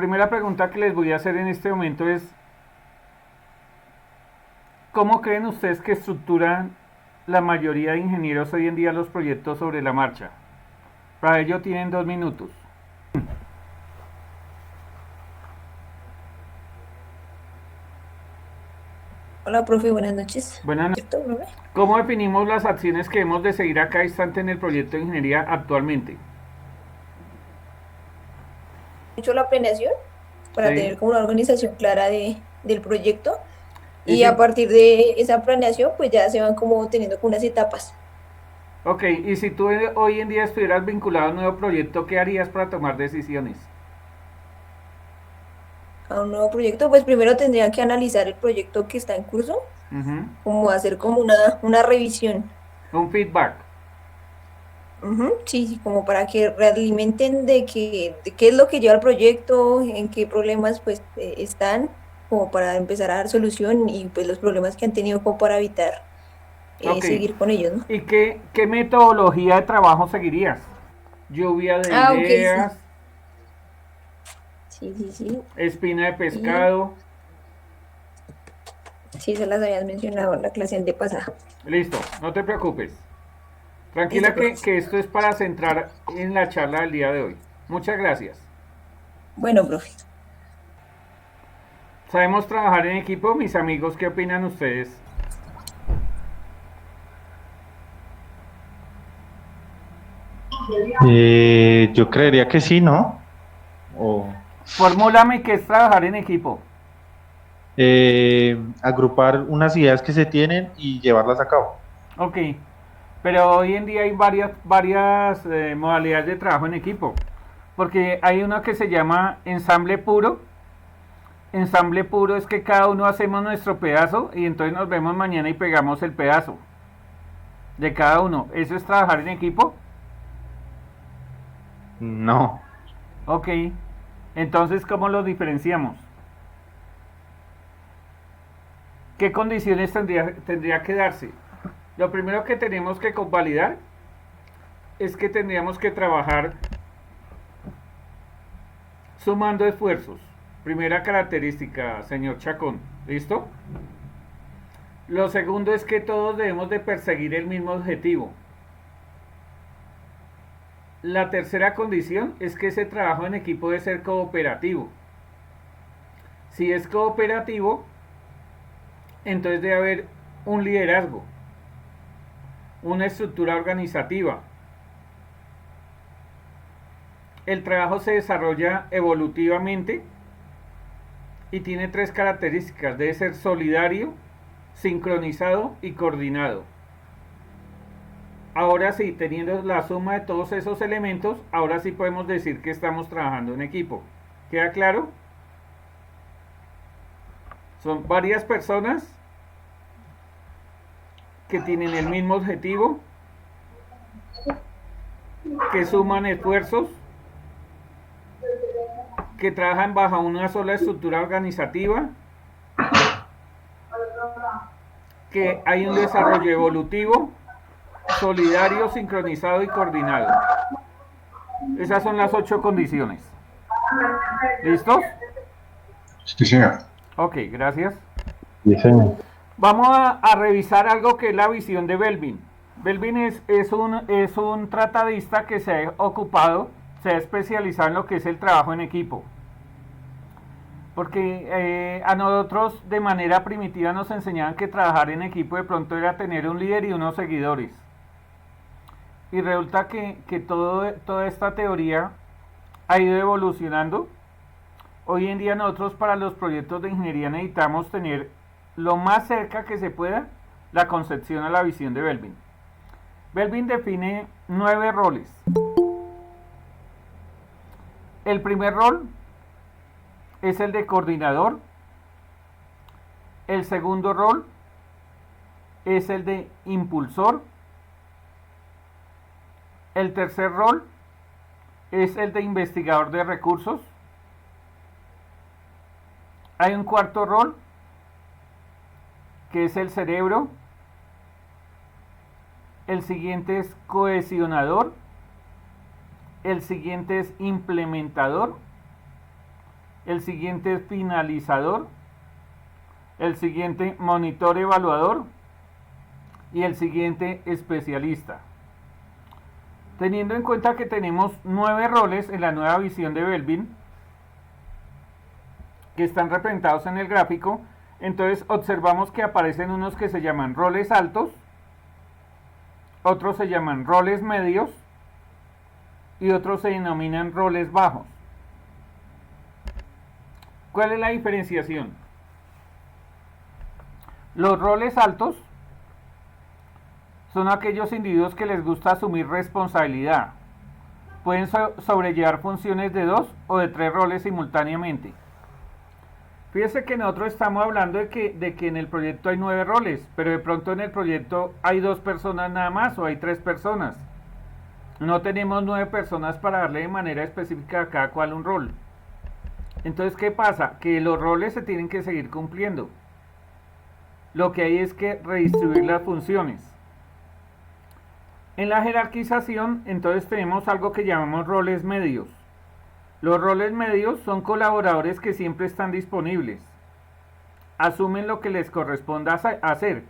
primera pregunta que les voy a hacer en este momento es, ¿cómo creen ustedes que estructuran la mayoría de ingenieros hoy en día los proyectos sobre la marcha? Para ello tienen 2 minutos. Hola, profe, buenas noches. Buenas noches. ¿Cierto, profe? ¿Cómo definimos las acciones que hemos de seguir a cada instante en el proyecto de ingeniería actualmente? Hecho la planeación para ¿Sí? tener como una organización clara del proyecto Y y a si, partir de esa planeación pues ya se van como teniendo como unas etapas ok, y si tú hoy en día estuvieras vinculado a un nuevo proyecto, ¿qué harías para tomar decisiones? a un nuevo proyecto. Pues primero tendrían que analizar el proyecto que está en curso, Ujú. como hacer como una revisión. Un feedback. Ujú, sí, sí, como para que realimenten de qué es lo que lleva el proyecto, en qué problemas pues están, como para empezar a dar solución y pues los problemas que han tenido como para evitar Ok. seguir con ellos, ¿no? ¿Y qué metodología de trabajo seguirías? Lluvia de Ah, ok, sí. ideas, Sí, sí, sí. espina de Y pescado. sí, se las habías mencionado en la clase antepasada. Listo, no te preocupes. Listo, Tranquila profe. que esto es para centrar en la charla del día de hoy. Muchas gracias. Bueno, profe. ¿Sabemos trabajar en equipo? Mis amigos, ¿qué opinan ustedes? Yo creería que sí, ¿no? O Formúlame qué es trabajar en equipo. agrupar unas ideas que se tienen y llevarlas a cabo. Ok, pero hoy en día hay varias modalidades de trabajo en equipo. Porque hay uno que se llama ensamble puro. Ensamble puro es que cada uno hacemos nuestro pedazo y entonces nos vemos mañana y pegamos el pedazo de cada uno. ¿Eso es trabajar en equipo? No. Ok, entonces ¿cómo los diferenciamos? ¿Qué condiciones tendría que darse? Lo primero que tenemos que convalidar es que tendríamos que trabajar sumando esfuerzos. Primera característica, señor Chacón. ¿Listo? Lo segundo es que todos debemos de perseguir el mismo objetivo. La tercera condición es que ese trabajo en equipo debe ser cooperativo. Si es cooperativo, entonces debe haber un liderazgo, una estructura organizativa. El trabajo se desarrolla evolutivamente y tiene tres características. Debe ser solidario, sincronizado y coordinado. Ahora sí, teniendo la suma de todos esos elementos, ahora sí podemos decir que estamos trabajando en equipo. ¿Queda claro? Son varias personas que tienen el mismo objetivo, que suman esfuerzos, que trabajan bajo una sola estructura organizativa, que hay un desarrollo evolutivo, solidario, sincronizado y coordinado. Esas son las 8 condiciones. ¿Listos? Sí, señor. Ok, gracias. Sí, señor. Vamos a revisar algo que es la visión de Belvin. Belvin es un tratadista que se ha ocupado, se ha especializado en lo que es el trabajo en equipo. Porque a nosotros de manera primitiva nos enseñaban que trabajar en equipo de pronto era tener un líder y unos seguidores. Y resulta que toda esta teoría ha ido evolucionando. Hoy en día nosotros para los proyectos de ingeniería necesitamos tener lo más cerca que se pueda la concepción a la visión de Belvin. Belvin define 9 roles. El primer rol es el de coordinador. El segundo rol es el de impulsor. El tercer rol es el de investigador de recursos. Hay un cuarto rol que es el cerebro. El siguiente es cohesionador. El siguiente es implementador. el siguiente finalizador, el siguiente monitor evaluador y el siguiente especialista. Teniendo en cuenta que tenemos 9 roles en la nueva visión de Belbin, que están representados en el gráfico, entonces observamos que aparecen unos que se llaman roles altos, otros se llaman roles medios y otros se denominan roles bajos. ¿Cuál es la diferenciación? Los roles altos son aquellos individuos que les gusta asumir responsabilidad. Pueden sobrellevar funciones de 2 o de 3 roles simultáneamente. Fíjese que nosotros estamos hablando de que en el proyecto hay 9 roles, pero de pronto en el proyecto hay 2 personas nada más o hay 3 personas. No tenemos 9 personas para darle de manera específica a cada cual un rol. Entonces, ¿qué pasa? Que los roles se tienen que seguir cumpliendo. Lo que hay es que redistribuir las funciones. En la jerarquización, entonces tenemos algo que llamamos roles medios. Los roles medios son colaboradores que siempre están disponibles. Asumen lo que les corresponda hacer.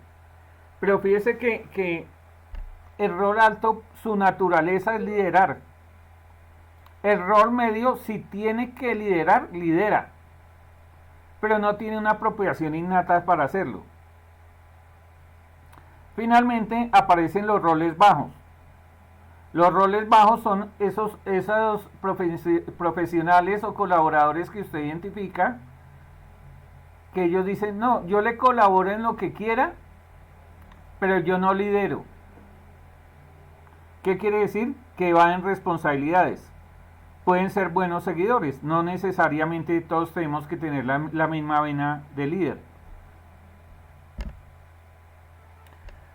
Pero fíjese que el rol alto, su naturaleza es liderar. El rol medio, si tiene que liderar, lidera. Pero no tiene una apropiación innata para hacerlo. Finalmente aparecen los roles bajos. Los roles bajos son esos profesionales o colaboradores que usted identifica, que ellos dicen, no, yo le colaboro en lo que quiera, pero yo no lidero. ¿Qué quiere decir? Que va en responsabilidades. Pueden ser buenos seguidores, no necesariamente todos tenemos que tener la misma vena de líder.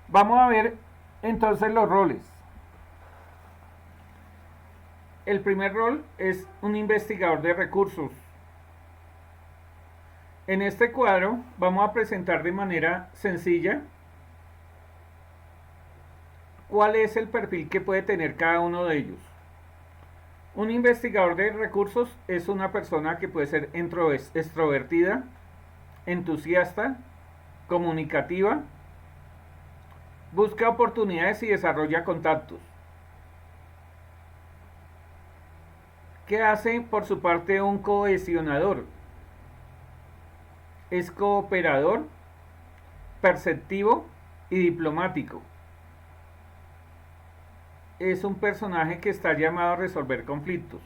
Vamos a ver entonces los roles. El primer rol es un investigador de recursos. En este cuadro vamos a presentar de manera sencilla cuál es el perfil que puede tener cada uno de ellos. Un investigador de recursos es una persona que puede ser extrovertida, entusiasta, comunicativa, busca oportunidades y desarrolla contactos. ¿Qué hace por su parte un cohesionador? Es cooperador, perceptivo y diplomático. Es un personaje que está llamado a resolver conflictos.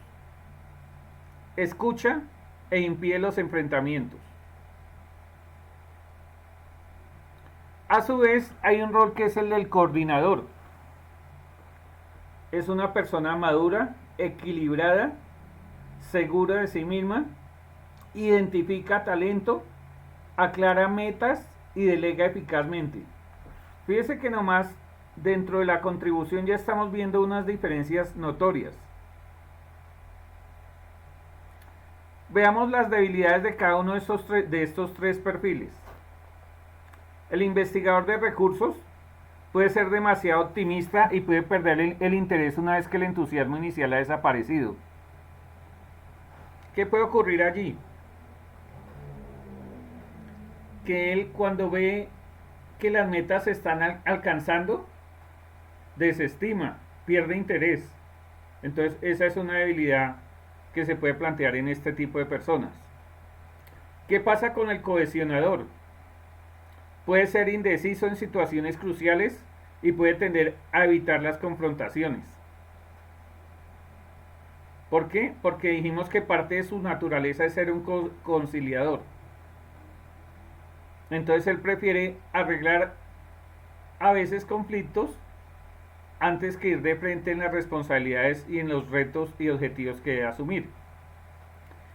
Escucha e impide los enfrentamientos. A su vez, hay un rol que es el del coordinador. Es una persona madura, equilibrada, segura de sí misma, identifica talento, aclara metas y delega eficazmente. Fíjese que nomás dentro de la contribución ya estamos viendo unas diferencias notorias. Veamos las debilidades de cada uno de estos tres perfiles. El investigador de recursos puede ser demasiado optimista y puede perder el interés una vez que el entusiasmo inicial ha desaparecido. ¿Qué puede ocurrir allí? Que él, cuando ve que las metas se están alcanzando, desestima, pierde interés. Entonces esa es una debilidad que se puede plantear en este tipo de personas. ¿Qué pasa con el cohesionador? Puede ser indeciso en situaciones cruciales y puede tender a evitar las confrontaciones. ¿Por qué? Porque dijimos que parte de su naturaleza es ser un conciliador. Entonces él prefiere arreglar a veces conflictos antes que ir de frente en las responsabilidades y en los retos y objetivos que debe asumir.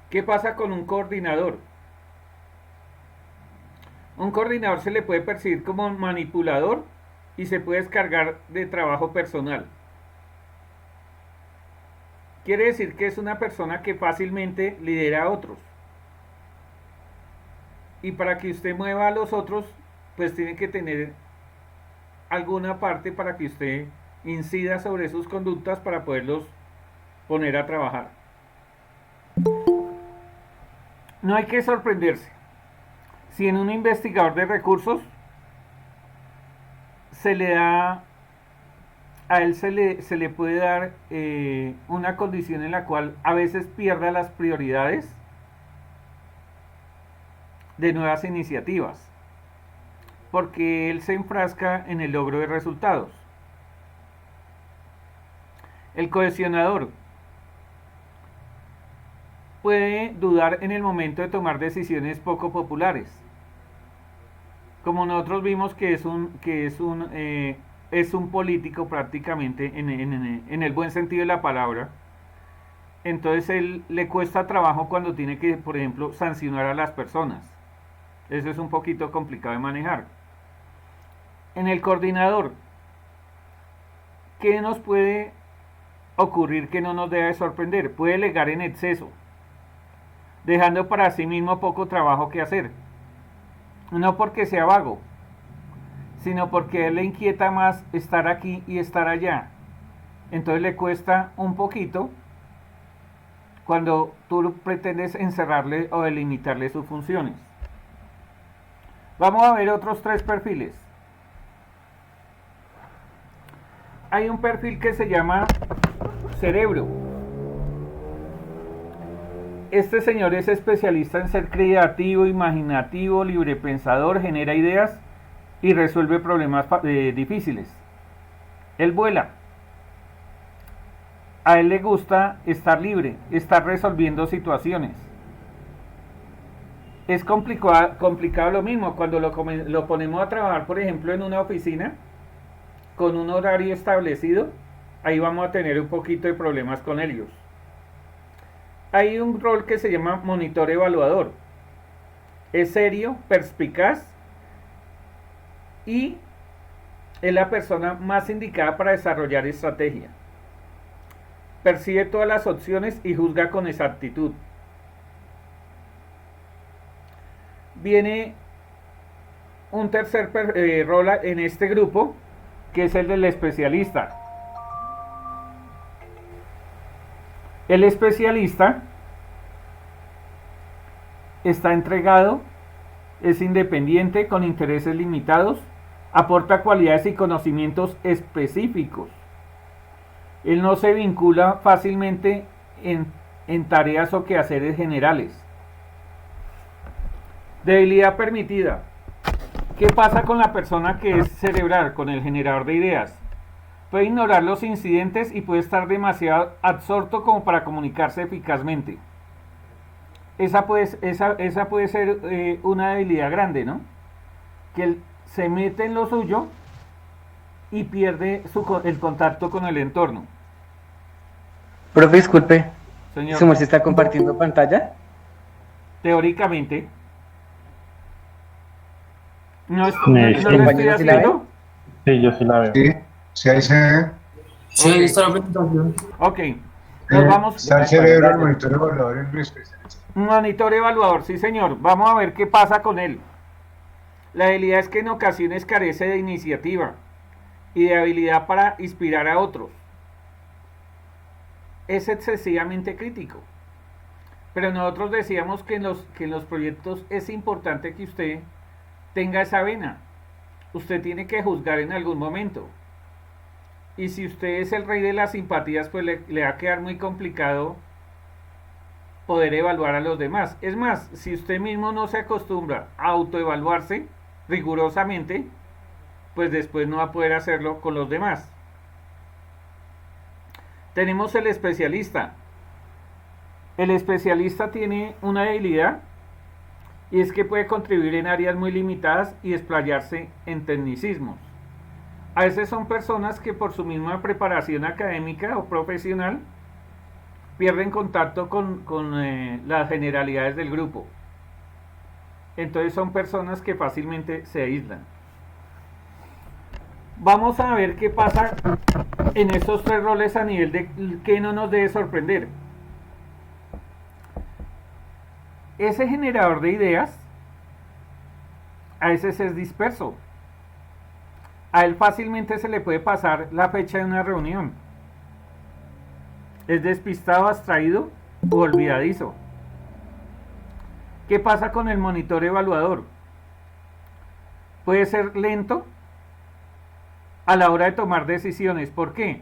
¿Qué pasa con un coordinador? Un coordinador se le puede percibir como manipulador y se puede descargar de trabajo personal. Quiere decir que es una persona que fácilmente lidera a otros. Y para que usted mueva a los otros, pues tiene que tener alguna parte para que usted incida sobre sus conductas para poderlos poner a trabajar. No hay que sorprenderse. Si en un investigador de recursos se le da, a él se le puede dar una condición en la cual a veces pierda las prioridades de nuevas iniciativas, porque él se enfrasca en el logro de resultados. El cohesionador puede dudar en el momento de tomar decisiones poco populares, como nosotros vimos que es un político prácticamente en el buen sentido de la palabra. Entonces él le cuesta trabajo cuando tiene que, por ejemplo, sancionar a las personas. Eso es un poquito complicado de manejar. En el coordinador, ¿qué nos puede ocurrir que no nos debe sorprender? Puede delegar en exceso, dejando para sí mismo poco trabajo que hacer. No porque sea vago, sino porque a él le inquieta más estar aquí y estar allá. Entonces le cuesta un poquito cuando tú pretendes encerrarle o delimitarle sus funciones. Vamos a ver otros 3 perfiles. Hay un perfil que se llama cerebro. Este señor es especialista en ser creativo, imaginativo, librepensador, genera ideas y resuelve problemas difíciles. Él vuela. A él le gusta estar libre, estar resolviendo situaciones. Es complicado lo mismo cuando lo ponemos a trabajar, por ejemplo, en una oficina con un horario establecido. Ahí vamos a tener un poquito de problemas con ellos. Hay un rol que se llama monitor evaluador. Es serio, perspicaz y es la persona más indicada para desarrollar estrategia. Percibe todas las opciones y juzga con exactitud. Viene un tercer rol en este grupo, que es el del especialista. El especialista está entregado, es independiente, con intereses limitados, aporta cualidades y conocimientos específicos. Él no se vincula fácilmente en tareas o quehaceres generales. Debilidad permitida. ¿Qué pasa con la persona que es cerebral, con el generador de ideas? Puede ignorar los incidentes y puede estar demasiado absorto como para comunicarse eficazmente. Esa puede ser una debilidad grande, ¿no? Que él se mete en lo suyo y pierde el contacto con el entorno. Profe, disculpe. Señor. ¿Cómo se está compartiendo pantalla? Teóricamente. No lo ¿Compañero estoy sí la ve? haciendo. Sí, yo sí la veo. Sí, sí, ahí se ve. Sí, ahí está la presentación. Ok. Nos vamos. Está el cerebro, el monitor evaluador, el especialista. Monitor evaluador, sí señor. Vamos a ver qué pasa con él. La debilidad es que en ocasiones carece de iniciativa y de habilidad para inspirar a otros. Es excesivamente crítico. Pero nosotros decíamos que en los proyectos es importante que usted tenga esa vena. Usted tiene que juzgar en algún momento. Y si usted es el rey de las simpatías, pues le va a quedar muy complicado poder evaluar a los demás. Es más, si usted mismo no se acostumbra a autoevaluarse rigurosamente, pues después no va a poder hacerlo con los demás. Tenemos el especialista. El especialista tiene una debilidad y es que puede contribuir en áreas muy limitadas y explayarse en tecnicismos. A veces son personas que por su misma preparación académica o profesional pierden contacto con las generalidades del grupo. Entonces son personas que fácilmente se aíslan. Vamos a ver qué pasa en estos 3 roles a nivel de que no nos debe sorprender. Ese generador de ideas a veces es disperso. A él fácilmente se le puede pasar la fecha de una reunión. Es despistado, abstraído o olvidadizo. ¿Qué pasa con el monitor evaluador? Puede ser lento a la hora de tomar decisiones. ¿Por qué?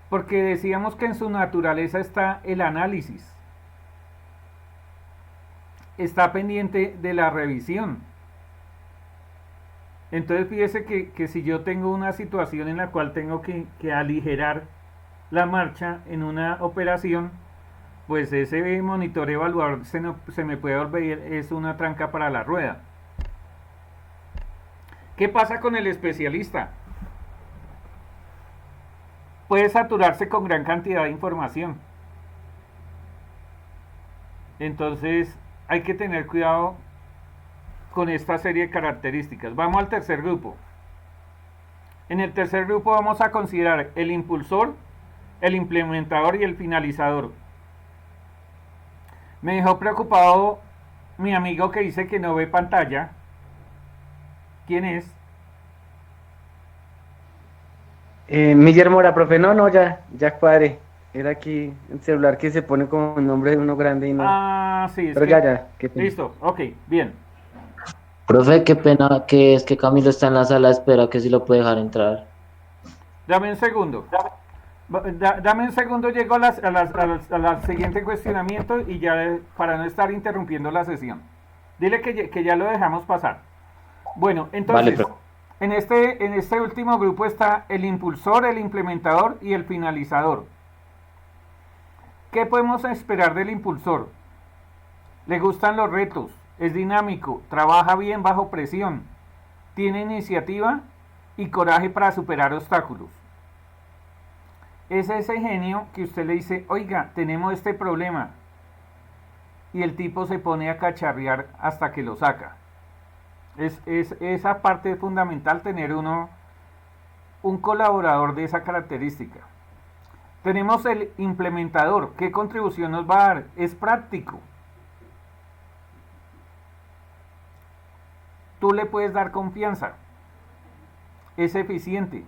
Porque decíamos que en su naturaleza está el análisis. Está pendiente de la revisión. Entonces fíjese que si yo tengo una situación en la cual tengo que aligerar la marcha en una operación, pues ese monitor evaluador se me puede volver es una tranca para la rueda. ¿Qué pasa con el especialista? Puede saturarse con gran cantidad de información. Entonces hay que tener cuidado con esta serie de características. Vamos al tercer grupo. En el tercer grupo vamos a considerar el impulsor, el implementador y el finalizador. Me dejó preocupado mi amigo que dice que no ve pantalla. ¿Quién es? Miller Mora, profe. No, ya cuadré. Era aquí el celular que se pone como el nombre de uno grande y no. Ah, sí, es Pero que... ya. Qué pena. Listo, ok, bien. Profe, qué pena que es que Camilo está en la sala de espera, que si lo puede dejar entrar. Dame un segundo. Dame un segundo, llego a la siguiente cuestionamiento y ya para no estar interrumpiendo la sesión. Dile que ya lo dejamos pasar. Bueno, entonces, Vale, en este último grupo está el impulsor, el implementador y el finalizador. ¿Qué podemos esperar del impulsor? Le gustan los retos, es dinámico, trabaja bien bajo presión, tiene iniciativa y coraje para superar obstáculos. Es ese genio que usted le dice, oiga, tenemos este problema, y el tipo se pone a cacharrear hasta que lo saca. Es esa parte fundamental, tener un colaborador de esa característica. Tenemos el implementador. ¿Qué contribución nos va a dar? Es práctico. Tú le puedes dar confianza. Es eficiente.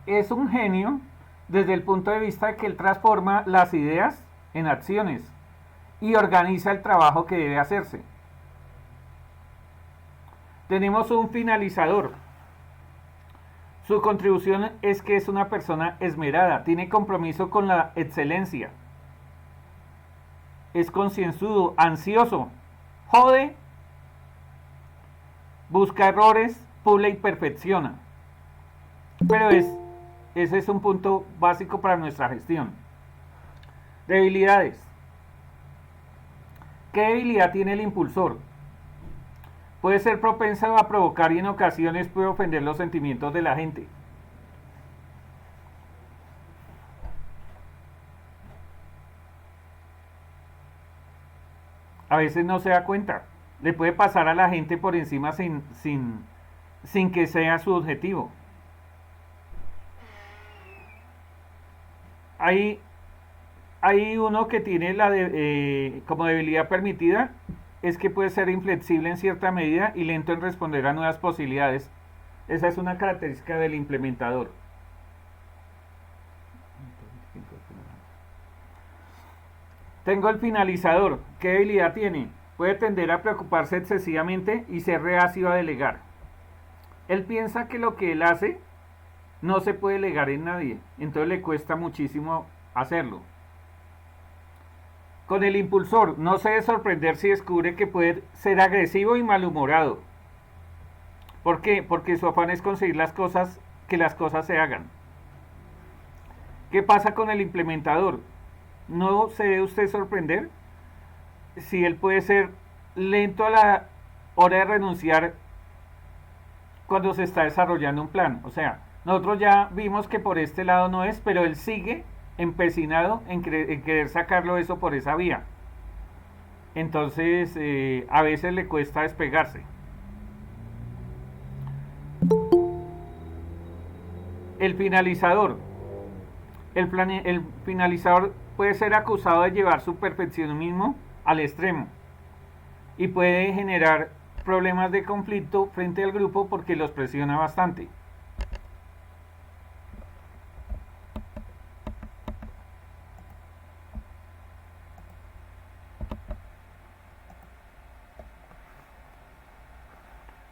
Es un genio desde el punto de vista de que él transforma las ideas en acciones y organiza el trabajo que debe hacerse. Tenemos un finalizador. Su contribución es que es una persona esmerada, tiene compromiso con la excelencia, es concienzudo, ansioso, jode, busca errores, pule y perfecciona. Pero ese es un punto básico para nuestra gestión. Debilidades. ¿Qué debilidad tiene el impulsor? Puede ser propenso a provocar y en ocasiones puede ofender los sentimientos de la gente. A veces no se da cuenta. Le puede pasar a la gente por encima sin que sea su objetivo. Hay uno que tiene como debilidad permitida, es que puede ser inflexible en cierta medida y lento en responder a nuevas posibilidades. Esa es una característica del implementador. Tengo el finalizador. ¿Qué debilidad tiene? Puede tender a preocuparse excesivamente y ser reacio a delegar. Él piensa que lo que él hace no se puede delegar en nadie, entonces le cuesta muchísimo hacerlo. Con el impulsor, no se debe sorprender si descubre que puede ser agresivo y malhumorado. ¿Por qué? Porque su afán es conseguir que las cosas se hagan. ¿Qué pasa con el implementador? No se debe usted sorprender si él puede ser lento a la hora de renunciar cuando se está desarrollando un plan. O sea, nosotros ya vimos que por este lado no es, pero él sigue empecinado en querer sacarlo eso por esa vía. Entonces a veces le cuesta despegarse. El finalizador. El finalizador puede ser acusado de llevar su perfeccionismo al extremo y puede generar problemas de conflicto frente al grupo porque los presiona bastante.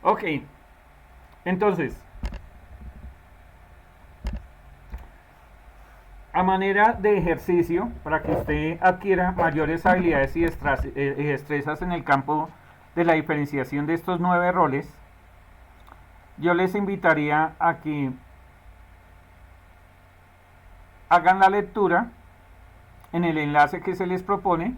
Ok, entonces, a manera de ejercicio, para que usted adquiera mayores habilidades y destrezas en el campo de la diferenciación de estos 9 roles, yo les invitaría a que hagan la lectura en el enlace que se les propone,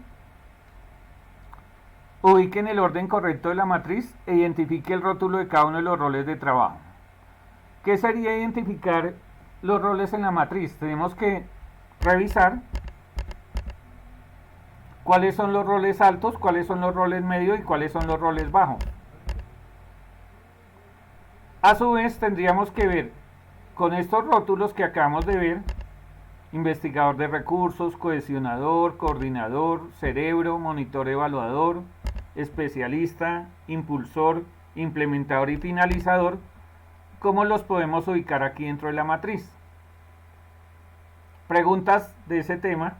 ubiquen el orden correcto de la matriz e identifique el rótulo de cada uno de los roles de trabajo. ¿Qué sería identificar los roles en la matriz? Tenemos que revisar cuáles son los roles altos, cuáles son los roles medios y cuáles son los roles bajos. A su vez tendríamos que ver con estos rótulos que acabamos de ver: investigador de recursos, cohesionador, coordinador, cerebro, monitor evaluador, especialista, impulsor, implementador y finalizador. ¿Cómo los podemos ubicar aquí dentro de la matriz? ¿Preguntas de ese tema?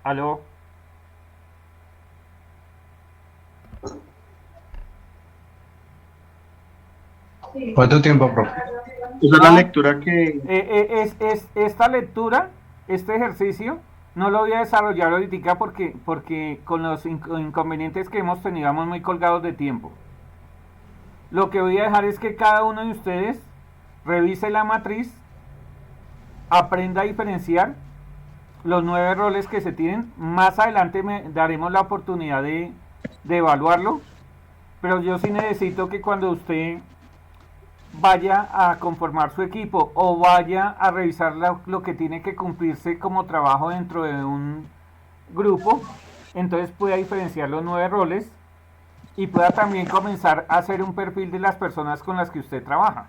¿Aló? ¿Cuánto tiempo, profe? Esa es la lectura que... Esta lectura, este ejercicio, no lo voy a desarrollar ahorita porque con los inconvenientes que hemos tenido vamos muy colgados de tiempo. Lo que voy a dejar es que cada uno de ustedes revise la matriz, aprenda a diferenciar los 9 roles que se tienen. Más adelante daremos la oportunidad de evaluarlo, pero yo sí necesito que cuando usted vaya a conformar su equipo o vaya a revisar lo que tiene que cumplirse como trabajo dentro de un grupo, entonces pueda diferenciar los 9 roles y pueda también comenzar a hacer un perfil de las personas con las que usted trabaja.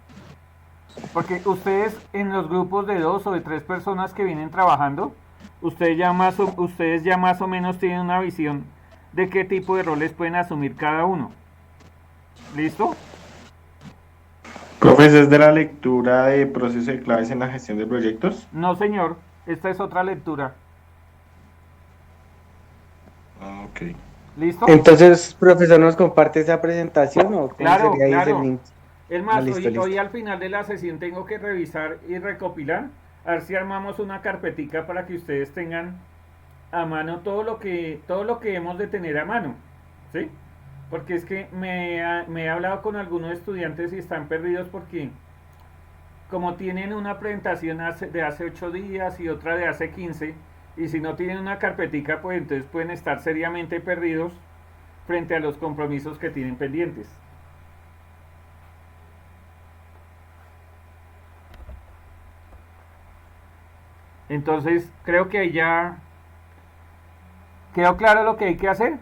Porque ustedes en los grupos de 2 o de 3 personas que vienen trabajando, ustedes ya más o menos tienen una visión de qué tipo de roles pueden asumir cada uno. ¿Listo? Profe, ¿es de la lectura de procesos de claves en la gestión de proyectos? No, señor, esta es otra lectura. Ah, ok. ¿Listo? Entonces, profesor, ¿nos comparte esa presentación o cómo Claro, sería ahí ese claro. link? Es más, listo, listo. hoy al final de la sesión tengo que revisar y recopilar, a ver si armamos una carpetica para que ustedes tengan a mano todo lo que hemos de tener a mano, ¿sí? Porque es que me he hablado con algunos estudiantes y están perdidos porque como tienen una presentación de hace 8 días y otra de hace 15, y si no tienen una carpetica, pues entonces pueden estar seriamente perdidos frente a los compromisos que tienen pendientes. Entonces creo que ahí ya quedó claro lo que hay que hacer.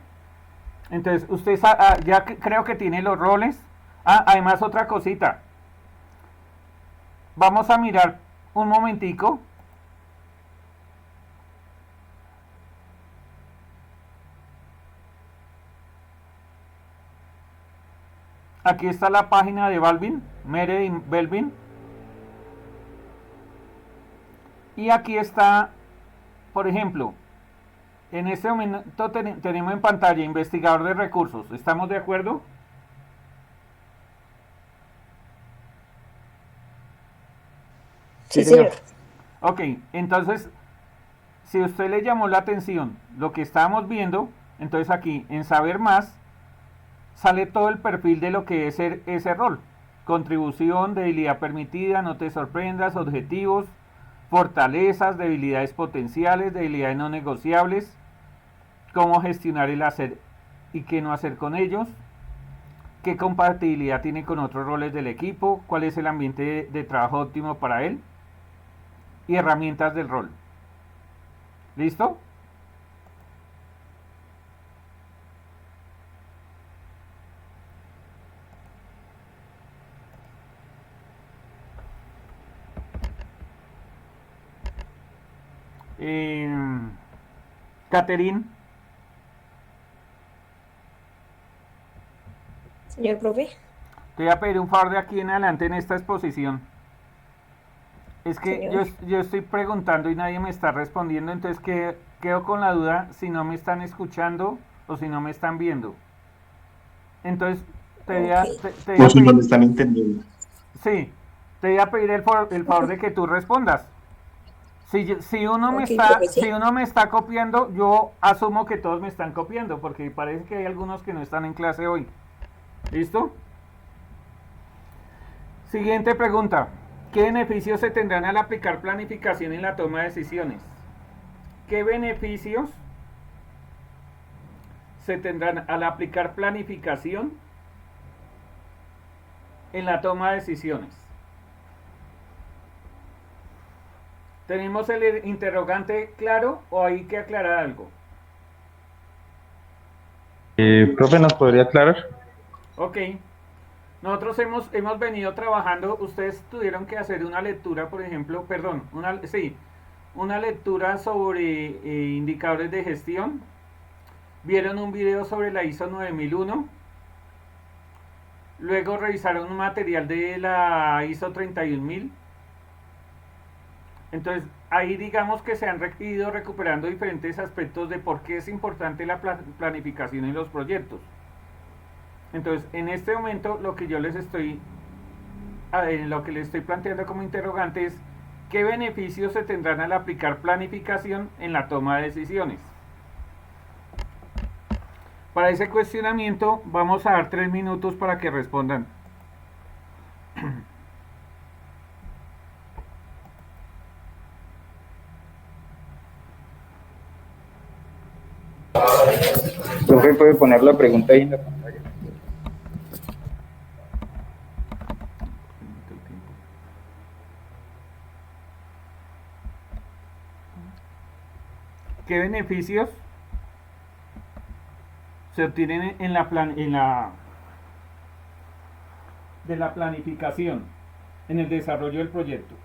Entonces usted ya creo que tiene los roles. Además otra cosita. Vamos a mirar un momentico. Aquí está la página de Balvin, Meredith Belvin. Y aquí está, por ejemplo, en este momento tenemos en pantalla investigador de recursos. ¿Estamos de acuerdo? Sí, señor. Ok, entonces, si a usted le llamó la atención lo que estábamos viendo, entonces aquí en saber más sale todo el perfil de lo que es ese rol. Contribución, debilidad permitida, no te sorprendas, objetivos, fortalezas, debilidades potenciales, debilidades no negociables, cómo gestionar el hacer y qué no hacer con ellos, qué compatibilidad tiene con otros roles del equipo, cuál es el ambiente de trabajo óptimo para él y herramientas del rol. ¿Listo? Catherine. Señor profe. Te voy a pedir un favor de aquí en adelante en esta exposición. Es que señor. yo estoy preguntando y nadie me está respondiendo, entonces quedo con la duda si no me están escuchando o si no me están viendo. Entonces, Ok. te voy O a si no pedir, lo están entendiendo. sí, te voy a pedir el favor de que tú respondas. Ok, profe, Si sí. uno me está copiando, yo asumo que todos me están copiando, porque parece que hay algunos que no están en clase hoy. ¿Listo? Siguiente pregunta. ¿Qué beneficios se tendrán al aplicar planificación en la toma de decisiones? ¿Qué beneficios se tendrán al aplicar planificación en la toma de decisiones? ¿Tenemos el interrogante claro o hay que aclarar algo? Profe, ¿nos podría aclarar? Ok. Nosotros hemos venido trabajando, ustedes tuvieron que hacer una lectura, por ejemplo, perdón, una lectura sobre indicadores de gestión. Vieron un video sobre la ISO 9001. Luego revisaron un material de la ISO 31000. Entonces, ahí digamos que se han ido recuperando diferentes aspectos de por qué es importante la planificación en los proyectos. Entonces, en este momento lo que les estoy planteando como interrogante es qué beneficios se tendrán al aplicar planificación en la toma de decisiones. Para ese cuestionamiento vamos a dar 3 minutos para que respondan. Profe, puede poner la pregunta ahí en la pantalla. ¿Qué beneficios se obtienen de la planificación en el desarrollo del proyecto?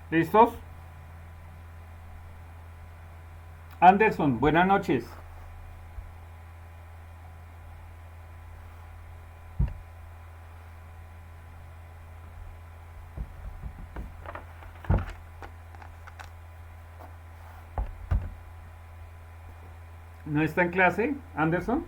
¿Listos? Anderson, buenas noches. ¿No está en clase, Anderson?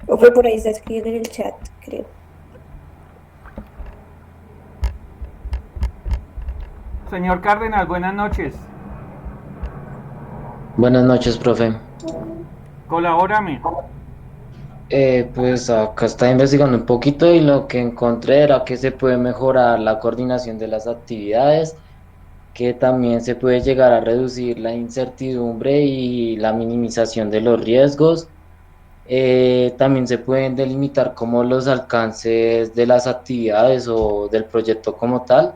Profe, por ahí está escrito en el chat, creo. Señor Cárdenas, buenas noches. Buenas noches, profe. Colabórame. Pues acá estaba investigando un poquito y lo que encontré era que se puede mejorar la coordinación de las actividades, que también se puede llegar a reducir la incertidumbre y la minimización de los riesgos. También se pueden delimitar como los alcances de las actividades o del proyecto como tal.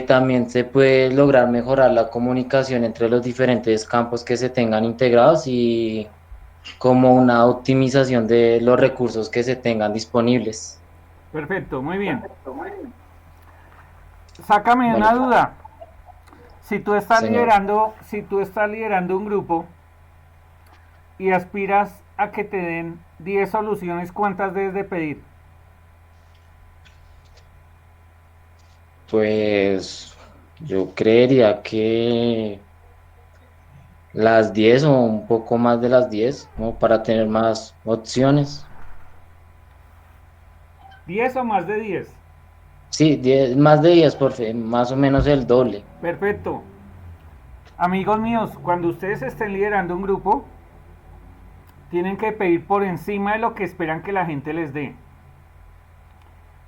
También se puede lograr mejorar la comunicación entre los diferentes campos que se tengan integrados y como una optimización de los recursos que se tengan disponibles. Perfecto, muy bien. Sácame Vale. una duda. Si tú estás Señor. liderando un grupo y aspiras a que te den 10 soluciones, ¿cuántas debes de pedir? Pues yo creería que las 10 o un poco más de las 10, como para tener más opciones. 10 o más de 10. Sí, 10, más de 10, por fe, más o menos el doble. Perfecto. Amigos míos, cuando ustedes estén liderando un grupo, tienen que pedir por encima de lo que esperan que la gente les dé.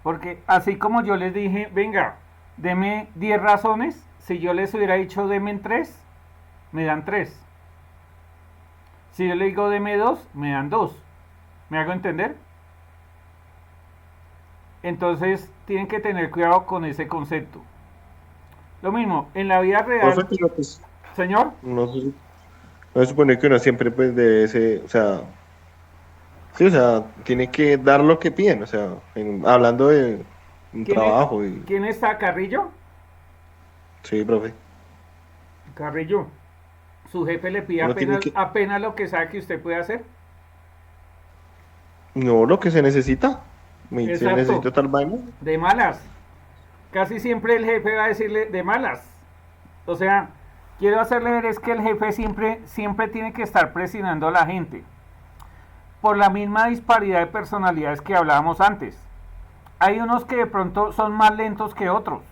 Porque así como yo les dije, venga, deme 10 razones, si yo les hubiera dicho deme 3, me dan 3. Si yo les digo deme 2, me dan 2. ¿Me hago entender? Entonces tienen que tener cuidado con ese concepto. Lo mismo, en la vida real. Profe, pero pues, Señor, no se supone que uno siempre pues debe ser, o sea, sí, o sea, tiene que dar lo que piden, o sea, hablando de un trabajo y ¿quién está? ¿Carrillo? sí, profe. Carrillo, su jefe le pide Uno tiene apenas lo que sabe que usted puede hacer. No, lo que se necesita. Se Exacto. necesita tal vaina. De malas. Casi siempre el jefe va a decirle de malas. O sea, quiero hacerle ver es que el jefe siempre tiene que estar presionando a la gente. Por la misma disparidad de personalidades que hablábamos antes. Hay unos que de pronto son más lentos que otros.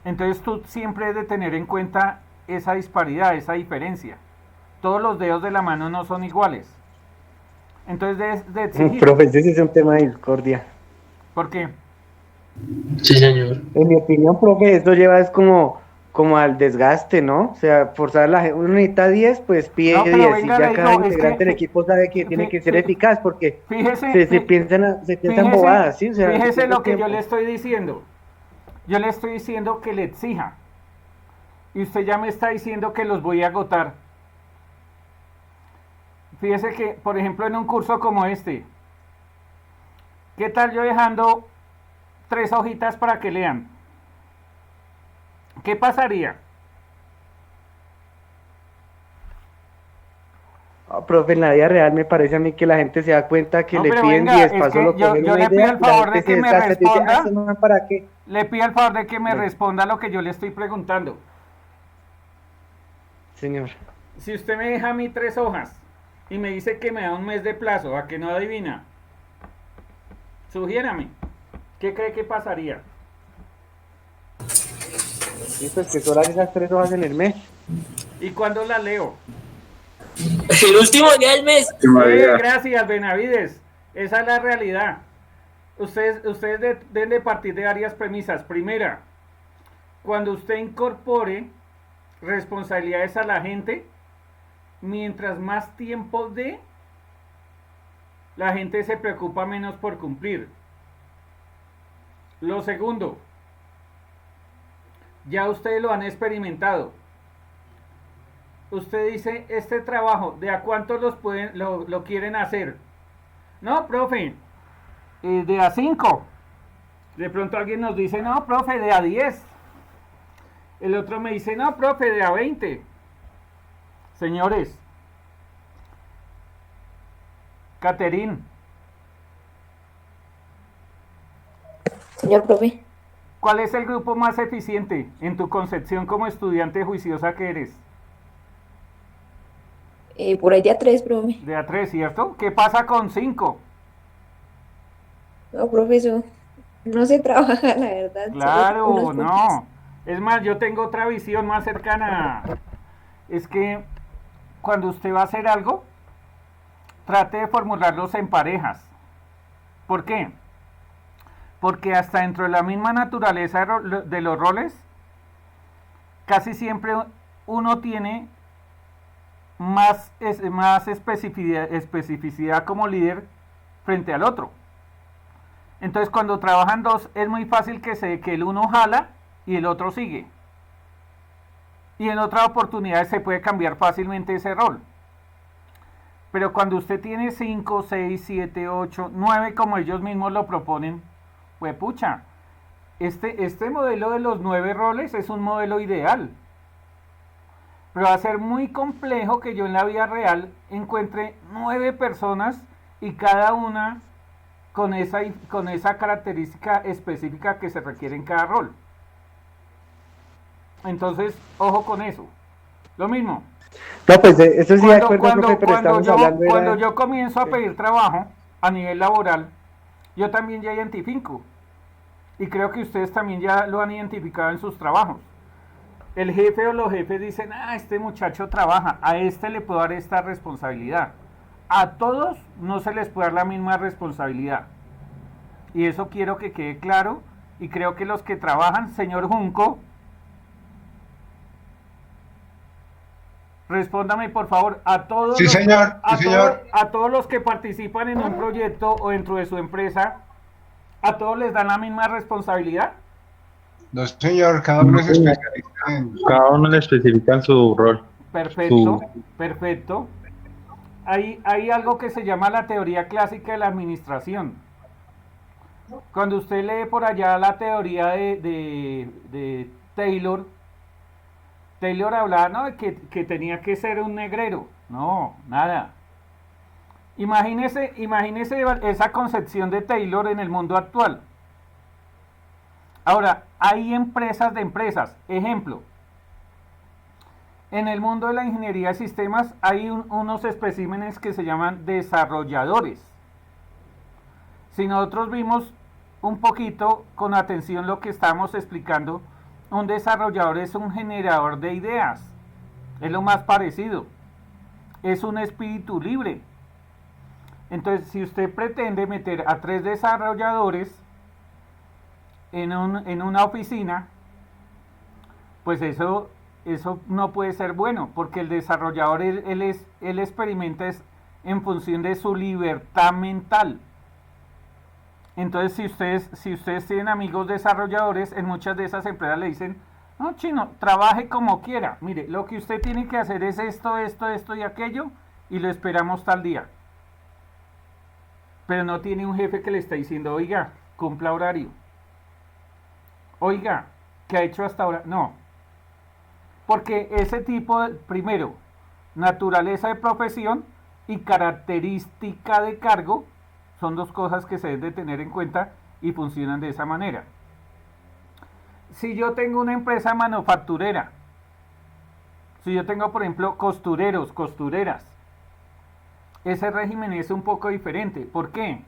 Entonces tú siempre debes de tener en cuenta esa disparidad, esa diferencia. Todos los dedos de la mano no son iguales. Entonces debes de exigir. Profe, ese es un tema de discordia. ¿Por qué? Sí, señor. En mi opinión, profe, esto lleva es como al desgaste, ¿no? O sea, forzar a la gente, uno necesita 10, pues pide No, pero 10 y venga, ya le cada digo, es integrante que- del equipo sabe que tiene que ser sí, eficaz porque Fíjese, se piensan bobadas, ¿sí? O sea, fíjese lo que yo tiempo. le estoy diciendo. Yo le estoy diciendo que le exija. Y usted ya me está diciendo que los voy a agotar. Fíjese que, por ejemplo, en un curso como este, ¿qué tal yo dejando 3 hojitas para que lean? ¿Qué pasaría? Profe, en la vida real me parece a mí que la gente se da cuenta que No, le pero piden venga, 10 es para que solo yo coger una le pido idea, el la favor gente de que se me desgasta y dice, responda. "Ah, ¿esto no para qué?" Le pido el favor de que me Bueno. responda lo que yo le estoy preguntando. Señor. Si usted me deja a mí 3 hojas y me dice que me da un mes de plazo, ¿a que no adivina? Sugiérame. ¿Qué cree que pasaría? Y pues que solo esas 3 hojas en el mes. ¿Y cuándo la leo? El último día del mes. Gracias, Benavides. Esa es la realidad. Ustedes deben de partir de varias premisas. Primera, cuando usted incorpore responsabilidades a la gente, mientras más tiempo dé, la gente se preocupa menos por cumplir. Lo segundo, ya ustedes lo han experimentado. Usted dice, este trabajo, ¿de a cuántos lo quieren hacer? No, profe, de a 5. De pronto alguien nos dice, no, profe, de a 10. El otro me dice, no, profe, de a 20. Señores, Caterín, Señor profe, ¿cuál es el grupo más eficiente en tu concepción como estudiante juiciosa que eres? por ahí de a 3, profe. De a 3, ¿cierto? ¿Qué pasa con 5? No, profe, eso no se trabaja, la verdad. Solo Claro, unos puntos. no. Es más, yo tengo otra visión más cercana. Es que cuando usted va a hacer algo, trate de formularlos en parejas. ¿Por qué? Porque hasta dentro de la misma naturaleza de los roles, casi siempre uno tiene más especificidad como líder frente al otro. Entonces cuando trabajan dos es muy fácil que el uno jala y el otro sigue. Y en otras oportunidades se puede cambiar fácilmente ese rol. Pero cuando usted tiene 5, 6, 7, 8, 9 como ellos mismos lo proponen, pues pucha, este modelo de los 9 roles es un modelo ideal. Pero va a ser muy complejo que yo en la vida real encuentre 9 personas y cada una con esa característica específica que se requiere en cada rol. Entonces, ojo con eso. Lo mismo. No, pues eso sí de acuerdo, profe, pero estamos hablando cuando yo comienzo a pedir trabajo a nivel laboral, yo también ya identifico. Y creo que ustedes también ya lo han identificado en sus trabajos. El jefe o los jefes dicen, este muchacho trabaja, a este le puedo dar esta responsabilidad. A todos no se les puede dar la misma responsabilidad. Y eso quiero que quede claro. Y creo que los que trabajan, señor Junco, respóndame por favor, a todos, Sí, señor. Sí, señor. a todos los que participan en un proyecto o dentro de su empresa, ¿a todos les dan la misma responsabilidad? No, señor, cada uno es especialista en... Cada uno le especifica su rol. Perfecto, perfecto. Hay algo que se llama la teoría clásica de la administración. Cuando usted lee por allá la teoría de Taylor hablaba, ¿no?, que tenía que ser un negrero. No, nada. Imagínese esa concepción de Taylor en el mundo actual. Ahora, hay empresas de empresas. Ejemplo, en el mundo de la ingeniería de sistemas hay unos especímenes que se llaman desarrolladores. Si nosotros vimos un poquito con atención lo que estamos explicando, un desarrollador es un generador de ideas. Es lo más parecido. Es un espíritu libre. Entonces, si usted pretende meter a 3 desarrolladores en una oficina, pues eso no puede ser bueno, porque el desarrollador él experimenta en función de su libertad mental. Entonces, si ustedes tienen amigos desarrolladores, en muchas de esas empresas le dicen, no, chino, trabaje como quiera. Mire, lo que usted tiene que hacer es esto y aquello, y lo esperamos tal día. Pero no tiene un jefe que le está diciendo, oiga, cumpla horario. Oiga, ¿qué ha hecho hasta ahora? No. Porque ese tipo, primero, naturaleza de profesión y característica de cargo, son dos cosas que se deben de tener en cuenta y funcionan de esa manera. Si yo tengo una empresa manufacturera, si yo tengo, por ejemplo, costureros, costureras, ese régimen es un poco diferente. ¿Por qué?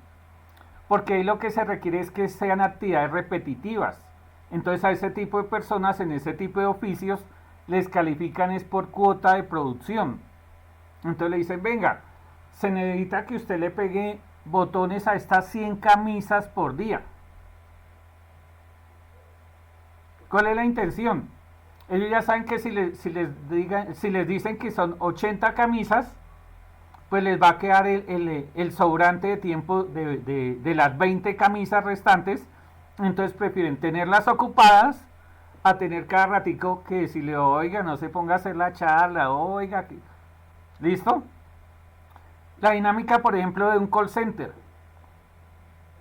Porque ahí lo que se requiere es que sean actividades repetitivas. Entonces a ese tipo de personas en ese tipo de oficios les califican es por cuota de producción. Entonces le dicen, venga, se necesita que usted le pegue botones a estas 100 camisas por día. ¿Cuál es la intención? Ellos ya saben que si les dicen que son 80 camisas, pues les va a quedar el sobrante de tiempo de las 20 camisas restantes. Entonces prefieren tenerlas ocupadas a tener cada ratico que decirle, oiga, no se ponga a hacer la charla, oiga, ¿listo? La dinámica, por ejemplo, de un call center.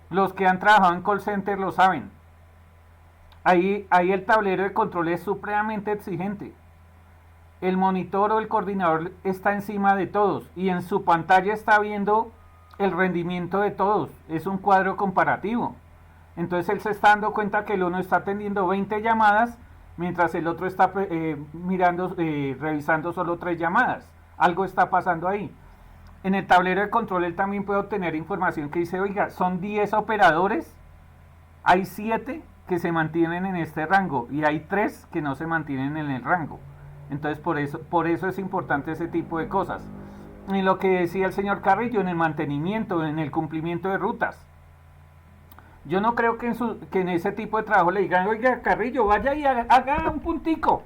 Los que han trabajado en call center lo saben. Ahí el tablero de control es supremamente exigente. El monitor o el coordinador está encima de todos y en su pantalla está viendo el rendimiento de todos. Es un cuadro comparativo. Entonces él se está dando cuenta que el uno está atendiendo 20 llamadas mientras el otro está revisando solo 3 llamadas. Algo está pasando ahí. En el tablero de control él también puede obtener información que dice, oiga, son 10 operadores, hay 7 que se mantienen en este rango y hay 3 que no se mantienen en el rango. Entonces por eso es importante ese tipo de cosas. Y lo que decía el señor Carrillo, en el mantenimiento, en el cumplimiento de rutas. Yo no creo que en ese tipo de trabajo le digan, oiga Carrillo, vaya y haga un puntico.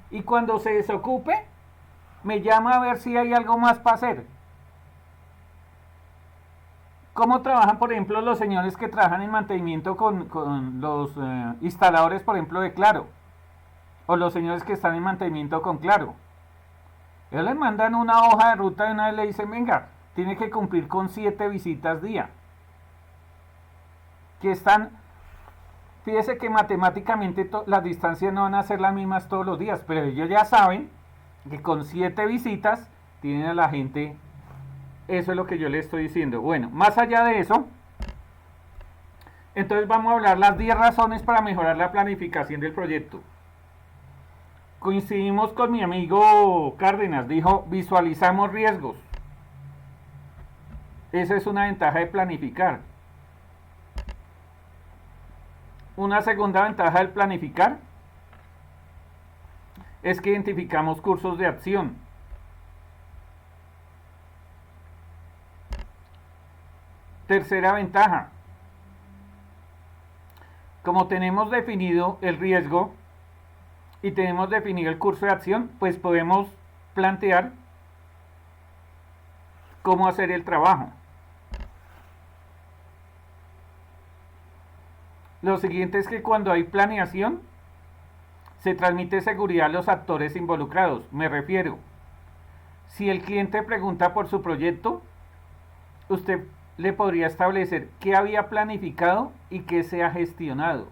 Y cuando se desocupe, me llama a ver si hay algo más para hacer. ¿Cómo trabajan, por ejemplo, los señores que trabajan en mantenimiento con los instaladores, por ejemplo, de Claro? O los señores que están en mantenimiento con Claro. Ellos les mandan una hoja de ruta y una vez le dicen, venga, tiene que cumplir con 7 visitas día. Que están, fíjese que matemáticamente las distancias no van a ser las mismas todos los días, pero ellos ya saben que con 7 visitas tienen a la gente. Eso es lo que yo le estoy diciendo. Bueno, más allá de eso, entonces vamos a hablar las 10 razones para mejorar la planificación del proyecto. Coincidimos con mi amigo Cárdenas, dijo, visualizamos riesgos. Esa es una ventaja de planificar. Una segunda ventaja del planificar es que identificamos cursos de acción. Tercera ventaja, como tenemos definido el riesgo y tenemos definido el curso de acción, pues podemos plantear cómo hacer el trabajo. Lo siguiente es que cuando hay planeación, se transmite seguridad a los actores involucrados. Me refiero, si el cliente pregunta por su proyecto, usted le podría establecer qué había planificado y qué se ha gestionado.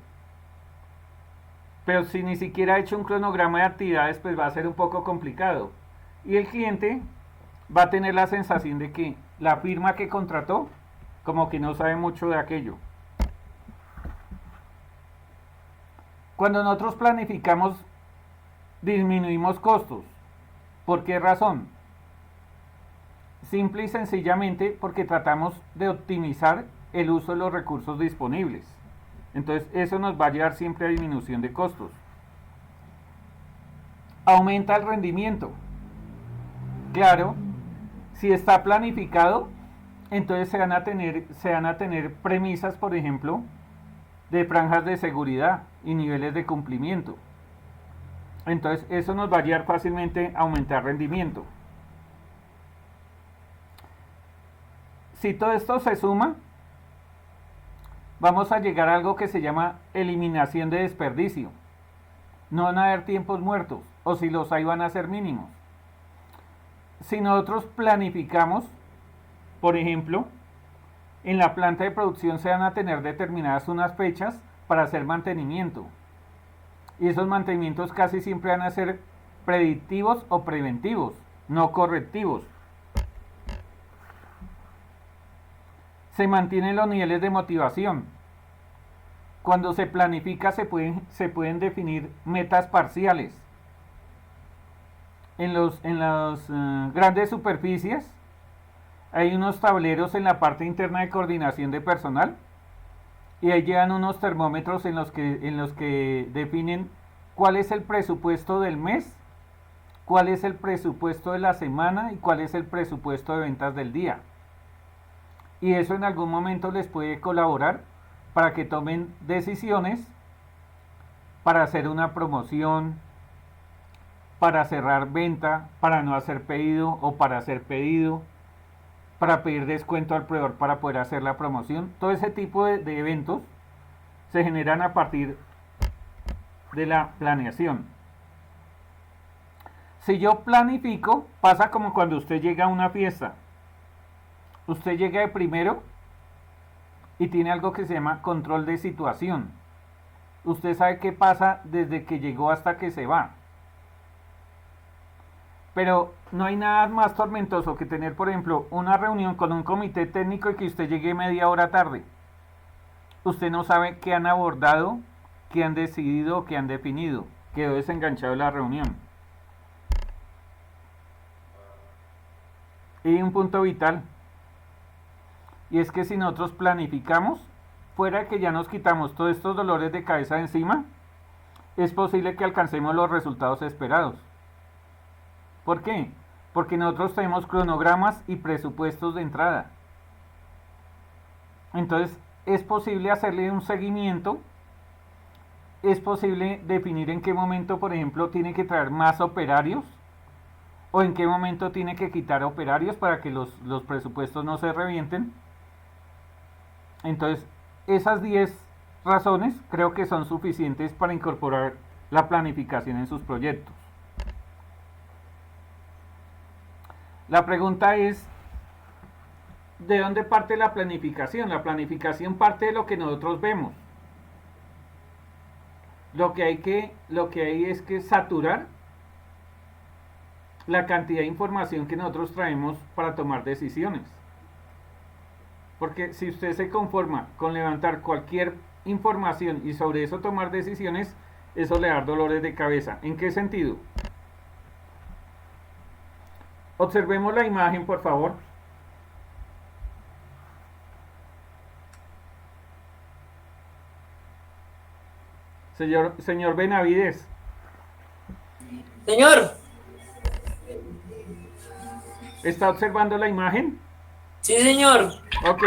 Pero si ni siquiera ha hecho un cronograma de actividades, pues va a ser un poco complicado. Y el cliente va a tener la sensación de que la firma que contrató, como que no sabe mucho de aquello. Cuando nosotros planificamos, disminuimos costos. ¿Por qué razón? Simple y sencillamente porque tratamos de optimizar el uso de los recursos disponibles. Entonces eso nos va a llevar siempre a disminución de costos. Aumenta el rendimiento. Claro, si está planificado, entonces se van a tener premisas, por ejemplo, de franjas de seguridad y niveles de cumplimiento. Entonces eso nos va a llevar fácilmente a aumentar rendimiento. Si todo esto se suma, vamos a llegar a algo que se llama eliminación de desperdicio. No van a haber tiempos muertos, o si los hay van a ser mínimos. Si nosotros planificamos, por ejemplo, en la planta de producción se van a tener determinadas unas fechas para hacer mantenimiento. Y esos mantenimientos casi siempre van a ser predictivos o preventivos, no correctivos. Se mantienen los niveles de motivación. Cuando se planifica se pueden definir metas parciales. En las grandes superficies hay unos tableros en la parte interna de coordinación de personal y ahí llevan unos termómetros en los que definen cuál es el presupuesto del mes, cuál es el presupuesto de la semana y cuál es el presupuesto de ventas del día. Y eso en algún momento les puede colaborar para que tomen decisiones para hacer una promoción, para cerrar venta, para no hacer pedido o para hacer pedido, para pedir descuento al proveedor para poder hacer la promoción. Todo ese tipo de eventos se generan a partir de la planeación. Si yo planifico, pasa como cuando usted llega a una fiesta. Usted llega de primero y tiene algo que se llama control de situación. Usted sabe qué pasa desde que llegó hasta que se va. Pero no hay nada más tormentoso que tener, por ejemplo, una reunión con un comité técnico y que usted llegue media hora tarde. Usted no sabe qué han abordado, qué han decidido, qué han definido. Quedó desenganchado de la reunión. Y un punto vital. Y es que si nosotros planificamos, fuera de que ya nos quitamos todos estos dolores de cabeza de encima, es posible que alcancemos los resultados esperados. ¿Por qué? Porque nosotros tenemos cronogramas y presupuestos de entrada. Entonces, es posible hacerle un seguimiento, es posible definir en qué momento, por ejemplo, tiene que traer más operarios, o en qué momento tiene que quitar operarios para que los presupuestos no se revienten. Entonces, esas 10 razones creo que son suficientes para incorporar la planificación en sus proyectos. La pregunta es, ¿de dónde parte la planificación? La planificación parte de lo que nosotros vemos. Lo que hay es que saturar la cantidad de información que nosotros traemos para tomar decisiones. Porque si usted se conforma con levantar cualquier información y sobre eso tomar decisiones, eso le da dolores de cabeza. ¿En qué sentido? Observemos la imagen, por favor. Señor Benavides. Señor. ¿Está observando la imagen? Sí, señor. Ok.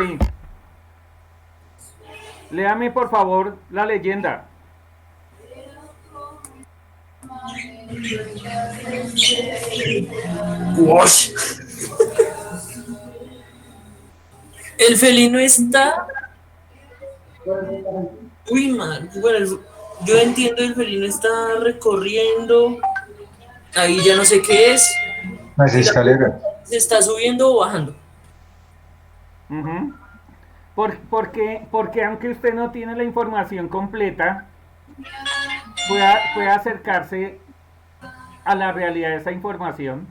Léame, por favor, la leyenda. Wash. El felino está... Uy, man. Bueno, yo entiendo, el felino está recorriendo. Ahí ya no sé qué es. Las escaleras. ¿Se está subiendo o bajando? Porque aunque usted no tiene la información completa, puede acercarse a la realidad de esa información.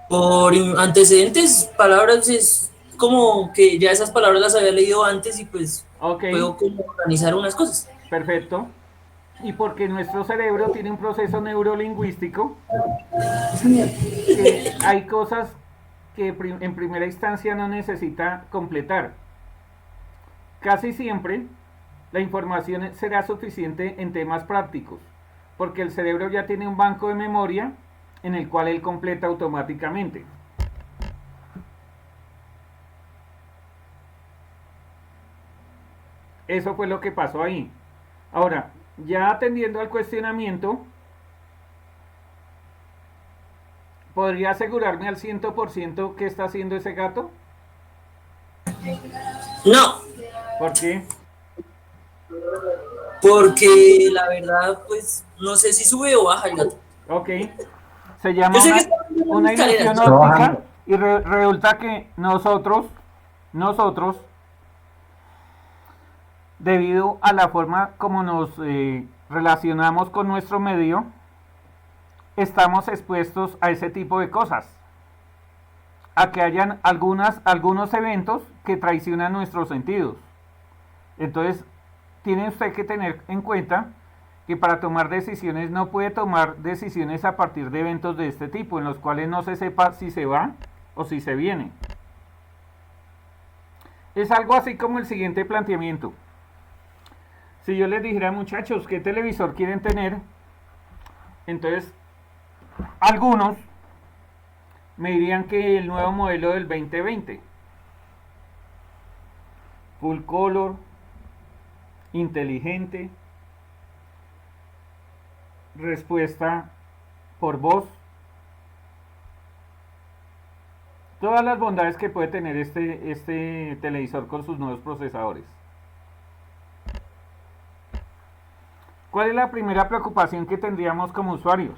Por antecedentes, palabras, es como que ya esas palabras las había leído antes y pues puedo como organizar unas cosas. Perfecto. Y porque nuestro cerebro tiene un proceso neurolingüístico, hay cosas que en primera instancia no necesita completar. Casi siempre la información será suficiente en temas prácticos, porque el cerebro ya tiene un banco de memoria en el cual él completa automáticamente. Eso fue lo que pasó ahí. Ahora, ya atendiendo al cuestionamiento, ¿podría asegurarme al 100% qué está haciendo ese gato? No. ¿Por qué? Porque la verdad, pues, no sé si sube o baja el gato. Ok. Se llama una ilusión escaleras. óptica y resulta que nosotros, debido a la forma como nos relacionamos con nuestro medio, estamos expuestos a ese tipo de cosas, a que hayan algunos eventos que traicionan nuestros sentidos. Entonces, tiene usted que tener en cuenta que para tomar decisiones no puede tomar decisiones a partir de eventos de este tipo, en los cuales no se sepa si se va o si se viene. Es algo así como el siguiente planteamiento. Si yo les dijera, muchachos, ¿qué televisor quieren tener? Entonces, algunos me dirían que el nuevo modelo del 2020. Full color, inteligente, respuesta por voz. Todas las bondades que puede tener este televisor con sus nuevos procesadores. ¿Cuál es la primera preocupación que tendríamos como usuarios?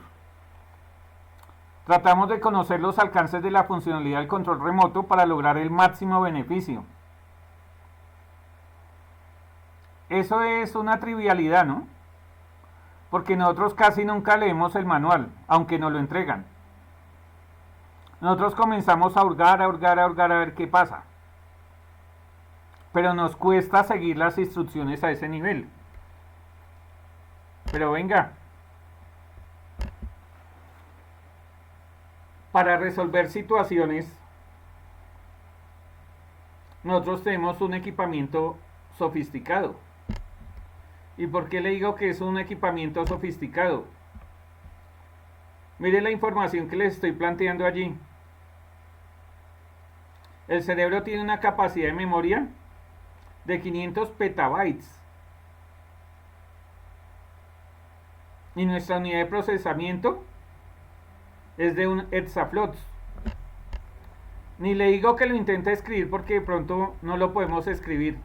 Tratamos de conocer los alcances de la funcionalidad del control remoto para lograr el máximo beneficio. eso es una trivialidad, ¿no? Porque nosotros casi nunca leemos el manual, aunque nos lo entregan. Nosotros comenzamos a hurgar, a ver qué pasa. Pero nos cuesta seguir las instrucciones a ese nivel. Pero venga. Para resolver situaciones, nosotros tenemos un equipamiento sofisticado. ¿Y por qué le digo que es un equipamiento sofisticado? Mire la información que les estoy planteando allí. El cerebro tiene una capacidad de memoria de 500 petabytes. Y nuestra unidad de procesamiento es de un hexaflops. Ni le digo que lo intente escribir porque de pronto no lo podemos escribir.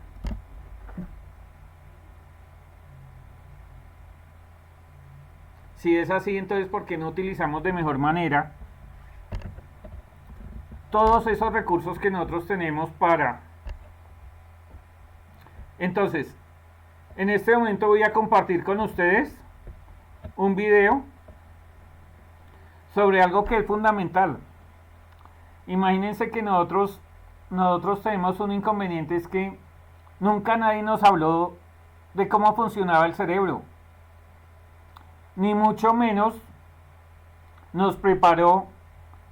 Si es así, entonces ¿por qué no utilizamos de mejor manera todos esos recursos que nosotros tenemos para... Entonces, en este momento voy a compartir con ustedes un video sobre algo que es fundamental. Imagínense que nosotros tenemos un inconveniente, es que nunca nadie nos habló de cómo funcionaba el cerebro, ni mucho menos nos preparó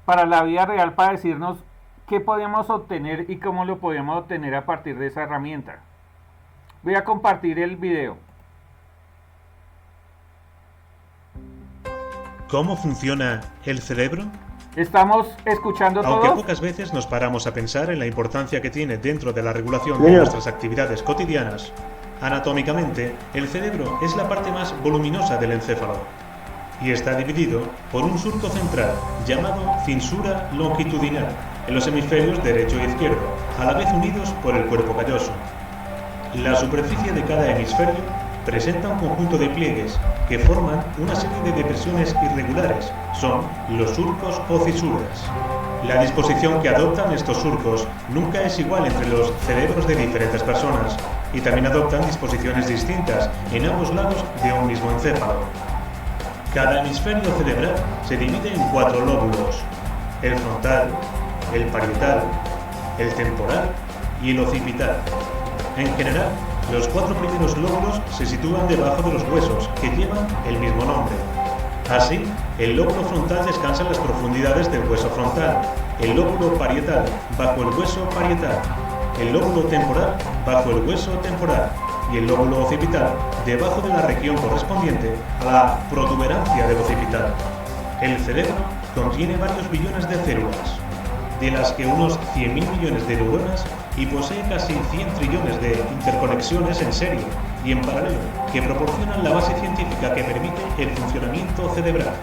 para la vida real para decirnos qué podíamos obtener y cómo lo podíamos obtener a partir de esa herramienta. Voy a compartir el video. ¿Cómo funciona el cerebro? Estamos escuchando todo. Aunque pocas veces nos paramos a pensar en la importancia que tiene dentro de la regulación de nuestras actividades cotidianas, anatómicamente, el cerebro es la parte más voluminosa del encéfalo y está dividido por un surco central llamado cinsura longitudinal en los hemisferios derecho e izquierdo, a la vez unidos por el cuerpo calloso. La superficie de cada hemisferio presenta un conjunto de pliegues que forman una serie de depresiones irregulares, son los surcos o fisuras. La disposición que adoptan estos surcos nunca es igual entre los cerebros de diferentes personas y también adoptan disposiciones distintas en ambos lados de un mismo encéfalo. Cada hemisferio cerebral se divide en 4 lóbulos: el frontal, el parietal, el temporal y el occipital. En general, los 4 primeros lóbulos se sitúan debajo de los huesos, que llevan el mismo nombre. Así, el lóbulo frontal descansa en las profundidades del hueso frontal, el lóbulo parietal bajo el hueso parietal, el lóbulo temporal bajo el hueso temporal y el lóbulo occipital debajo de la región correspondiente a la protuberancia del occipital. El cerebro contiene varios billones de células, de las que unos 100.000 millones de neuronas, y posee casi 100 trillones de interconexiones en serie y en paralelo que proporcionan la base científica que permite el funcionamiento cerebral.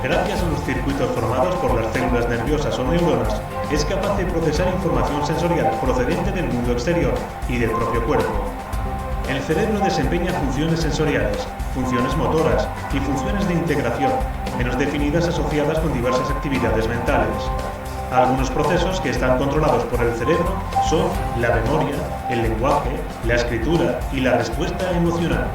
Gracias a los circuitos formados por las células nerviosas o neuronas, es capaz de procesar información sensorial procedente del mundo exterior y del propio cuerpo. El cerebro desempeña funciones sensoriales, funciones motoras y funciones de integración, menos definidas asociadas con diversas actividades mentales. Algunos procesos que están controlados por el cerebro son la memoria, el lenguaje, la escritura y la respuesta emocional.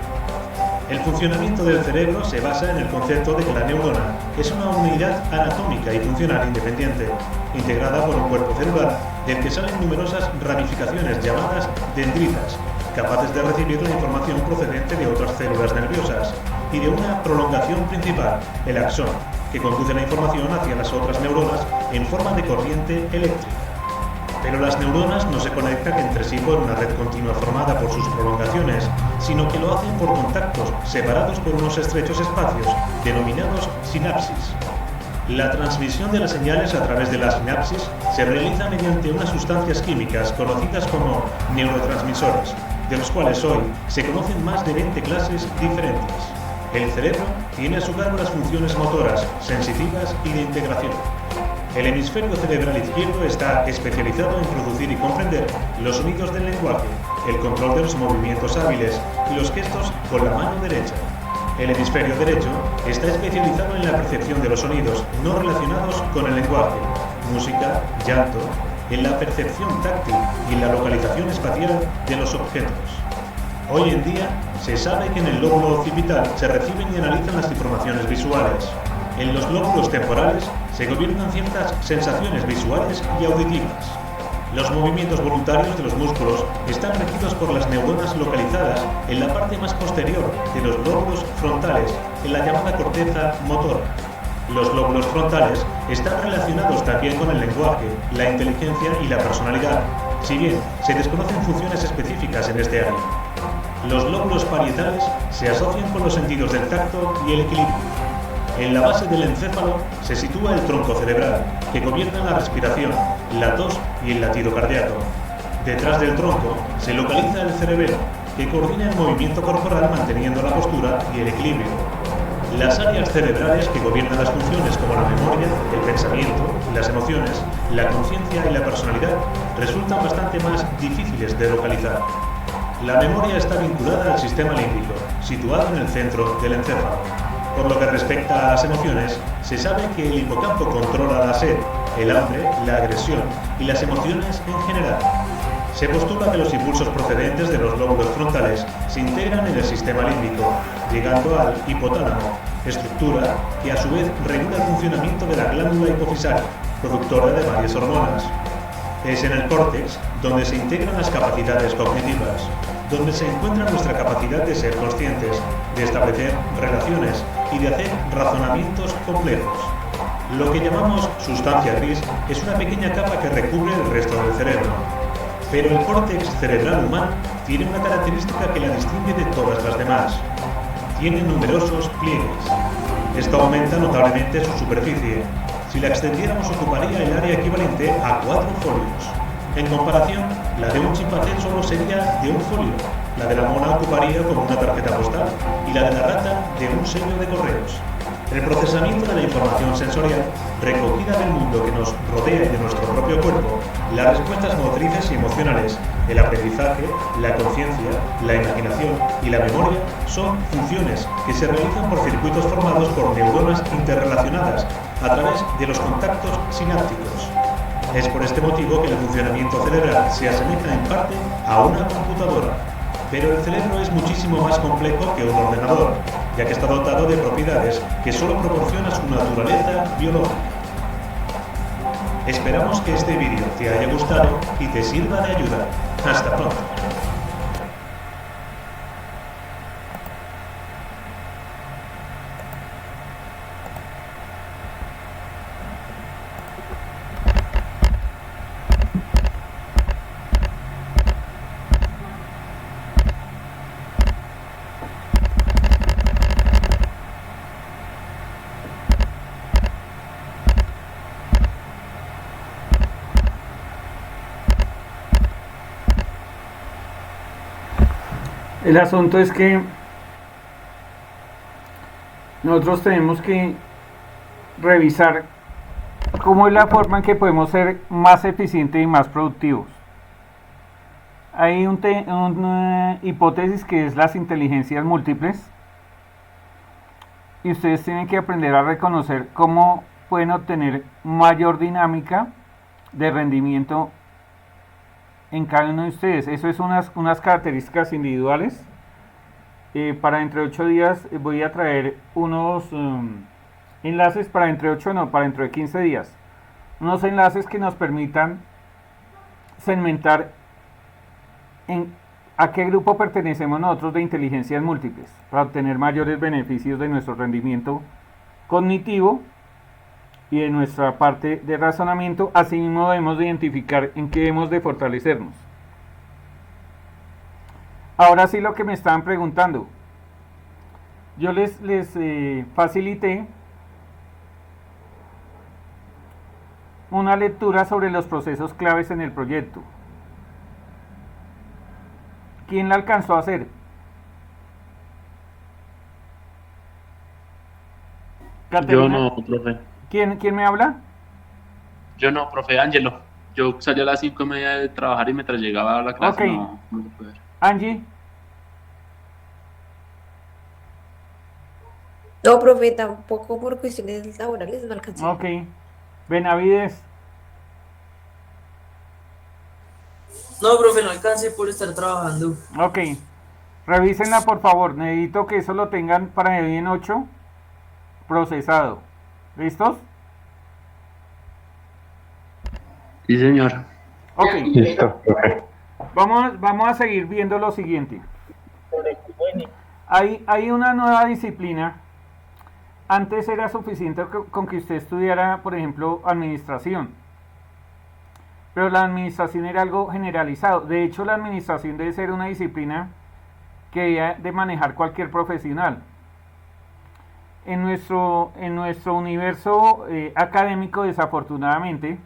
El funcionamiento del cerebro se basa en el concepto de que la neurona es una unidad anatómica y funcional independiente, integrada por un cuerpo celular del que salen numerosas ramificaciones llamadas dendritas, capaces de recibir la información procedente de otras células nerviosas, y de una prolongación principal, el axón, que conduce la información hacia las otras neuronas en forma de corriente eléctrica. Pero las neuronas no se conectan entre sí por una red continua formada por sus prolongaciones, sino que lo hacen por contactos separados por unos estrechos espacios, denominados sinapsis. La transmisión de las señales a través de las sinapsis se realiza mediante unas sustancias químicas conocidas como neurotransmisores, de los cuales hoy se conocen más de 20 clases diferentes. El cerebro tiene a su cargo las funciones motoras, sensitivas y de integración. El hemisferio cerebral izquierdo está especializado en producir y comprender los sonidos del lenguaje, el control de los movimientos hábiles y los gestos con la mano derecha. El hemisferio derecho está especializado en la percepción de los sonidos no relacionados con el lenguaje, música, llanto, en la percepción táctil y en la localización espacial de los objetos. Hoy en día se sabe que en el lóbulo occipital se reciben y analizan las informaciones visuales. En los lóbulos temporales se gobiernan ciertas sensaciones visuales y auditivas. Los movimientos voluntarios de los músculos están regidos por las neuronas localizadas en la parte más posterior de los lóbulos frontales, en la llamada corteza motora. Los lóbulos frontales están relacionados también con el lenguaje, la inteligencia y la personalidad, si bien se desconocen funciones específicas en este área. Los lóbulos parietales se asocian con los sentidos del tacto y el equilibrio. En la base del encéfalo se sitúa el tronco cerebral, que gobierna la respiración, la tos y el latido cardíaco. Detrás del tronco se localiza el cerebelo, que coordina el movimiento corporal manteniendo la postura y el equilibrio. Las áreas cerebrales que gobiernan las funciones como la memoria, el pensamiento, las emociones, la conciencia y la personalidad resultan bastante más difíciles de localizar. La memoria está vinculada al sistema límbico, situado en el centro del encéfalo. Por lo que respecta a las emociones, se sabe que el hipocampo controla la sed, el hambre, la agresión y las emociones en general. Se postula que los impulsos procedentes de los lóbulos frontales se integran en el sistema límbico, llegando al hipotálamo, estructura que a su vez regula el funcionamiento de la glándula hipofisaria, productora de varias hormonas. Es en el córtex donde se integran las capacidades cognitivas, donde se encuentra nuestra capacidad de ser conscientes, de establecer relaciones y de hacer razonamientos complejos. Lo que llamamos sustancia gris es una pequeña capa que recubre el resto del cerebro. Pero el córtex cerebral humano tiene una característica que la distingue de todas las demás. Tiene numerosos pliegues. Esto aumenta notablemente su superficie. Si la extendiéramos ocuparía el área equivalente a 4 folios. En comparación, la de un chimpancé solo sería de un folio, la de la mona ocuparía como una tarjeta postal y la de la rata de un sello de correos. El procesamiento de la información sensorial, recogida del mundo que nos rodea y de nuestro propio cuerpo, las respuestas motrices y emocionales, el aprendizaje, la conciencia, la imaginación y la memoria son funciones que se realizan por circuitos formados por neuronas interrelacionadas a través de los contactos sinápticos. Es por este motivo que el funcionamiento cerebral se asemeja en parte a una computadora. Pero el cerebro es muchísimo más complejo que un ordenador, ya que está dotado de propiedades que solo proporciona su naturaleza biológica. Esperamos que este vídeo te haya gustado y te sirva de ayuda. Hasta pronto. El asunto es que nosotros tenemos que revisar cómo es la forma en que podemos ser más eficientes y más productivos. Hay una hipótesis que es las inteligencias múltiples y ustedes tienen que aprender a reconocer cómo pueden obtener mayor dinámica de rendimiento en cada uno de ustedes. Eso es unas características individuales. Para dentro de 8 días voy a traer unos enlaces para dentro de 15 días. Unos enlaces que nos permitan segmentar a qué grupo pertenecemos nosotros de inteligencias múltiples para obtener mayores beneficios de nuestro rendimiento cognitivo y de nuestra parte de razonamiento. Asimismo debemos de identificar en qué debemos de fortalecernos. Ahora sí, lo que me estaban preguntando, yo les facilité una lectura sobre los procesos claves en el proyecto. ¿Quién la alcanzó a hacer? Caterina. Yo no, profe. ¿Quién me habla? Yo no, profe, Ángelo. Yo salí a las 5:30 de trabajar y mientras llegaba a la clase okay. no lo pude ver. Angie. No, profe, tampoco por cuestiones laborales no alcancé. Ok. Benavides. No, profe, no alcancé por estar trabajando. Ok. Revísenla por favor, necesito que eso lo tengan para hoy en 8 procesado. ¿Listos? Sí, señor. Ok. Listo. Vamos a seguir viendo lo siguiente. Hay una nueva disciplina. Antes era suficiente con que usted estudiara, por ejemplo, administración. Pero la administración era algo generalizado. De hecho, la administración debe ser una disciplina que debe de manejar cualquier profesional. En nuestro universo académico, desafortunadamente,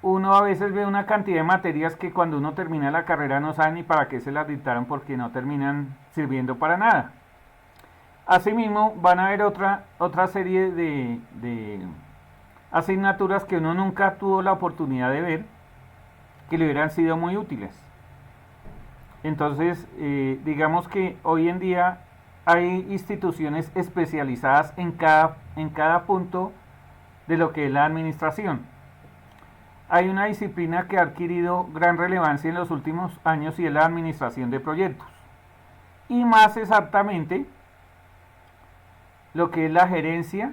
uno a veces ve una cantidad de materias que cuando uno termina la carrera no sabe ni para qué se las dictaron porque no terminan sirviendo para nada. Asimismo, van a haber otra serie de asignaturas que uno nunca tuvo la oportunidad de ver, que le hubieran sido muy útiles. Entonces, digamos que hoy en día hay instituciones especializadas en cada punto de lo que es la administración. Hay una disciplina que ha adquirido gran relevancia en los últimos años y es la administración de proyectos. Y más exactamente, lo que es la gerencia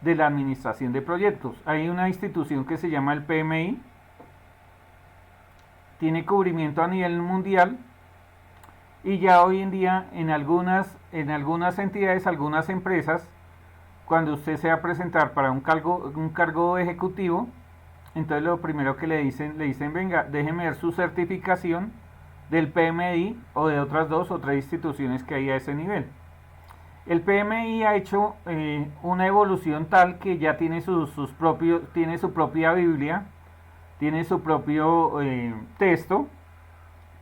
de la administración de proyectos. Hay una institución que se llama el PMI, tiene cubrimiento a nivel mundial y ya hoy en día en algunas entidades, algunas empresas, cuando usted se va a presentar para un cargo ejecutivo, entonces lo primero que le dicen, venga, déjeme ver su certificación del PMI o de otras 2 o 3 instituciones que hay a ese nivel. El PMI ha hecho una evolución tal que ya tiene tiene su propia Biblia, tiene su propio texto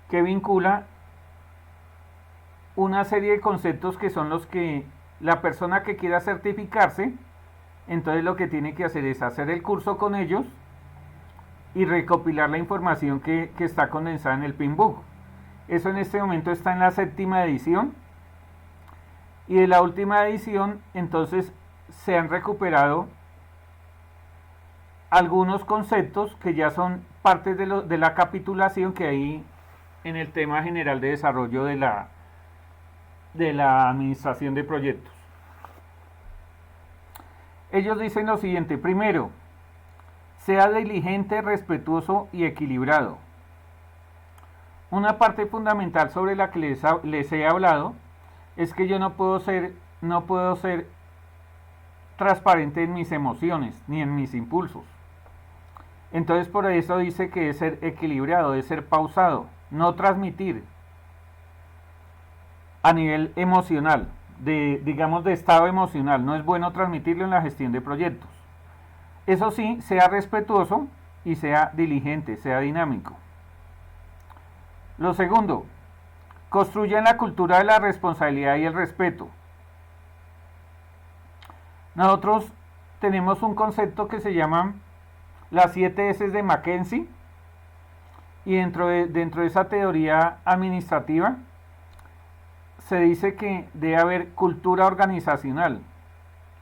que vincula una serie de conceptos que son los que la persona que quiera certificarse, entonces lo que tiene que hacer es hacer el curso con ellos y recopilar la información que está condensada en el PMBOK. Eso en este momento está en la 7ª edición. Y de la última edición, entonces, se han recuperado algunos conceptos que ya son parte de la capitulación que hay en el tema general de desarrollo de la administración de proyectos. Ellos dicen lo siguiente: primero, sea diligente, respetuoso y equilibrado. Una parte fundamental sobre la que les he hablado es que yo no puedo ser transparente en mis emociones ni en mis impulsos. Entonces por eso dice que es ser equilibrado, es ser pausado, no transmitir a nivel emocional, digamos de estado emocional. No es bueno transmitirlo en la gestión de proyectos. Eso sí, sea respetuoso y sea diligente, sea dinámico. Lo segundo, construyan la cultura de la responsabilidad y el respeto. Nosotros tenemos un concepto que se llama las 7 S de McKinsey, y dentro de esa teoría administrativa se dice que debe haber cultura organizacional,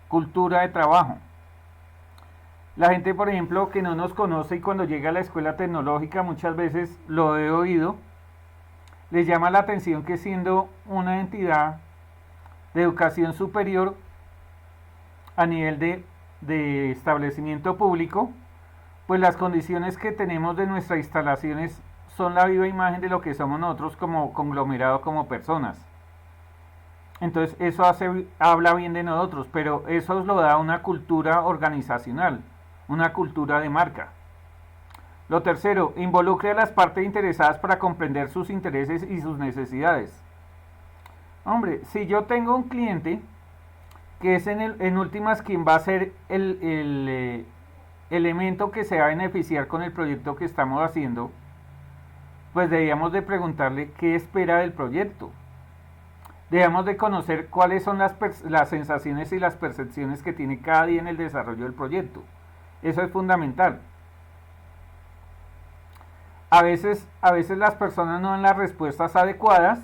cultura de trabajo. La gente, por ejemplo, que no nos conoce y cuando llega a la escuela tecnológica, muchas veces lo he oído, les llama la atención que siendo una entidad de educación superior a nivel de establecimiento público, pues las condiciones que tenemos de nuestras instalaciones son la viva imagen de lo que somos nosotros como conglomerado, como personas. Entonces eso habla bien de nosotros, pero eso lo da una cultura organizacional, una cultura de marca. Lo tercero, involucre a las partes interesadas para comprender sus intereses y sus necesidades. Hombre, si yo tengo un cliente que es en últimas quien va a ser el elemento que se va a beneficiar con el proyecto que estamos haciendo, pues debíamos de preguntarle qué espera del proyecto. Debemos de conocer cuáles son las sensaciones y las percepciones que tiene cada día en el desarrollo del proyecto. Eso es fundamental. A veces las personas no dan las respuestas adecuadas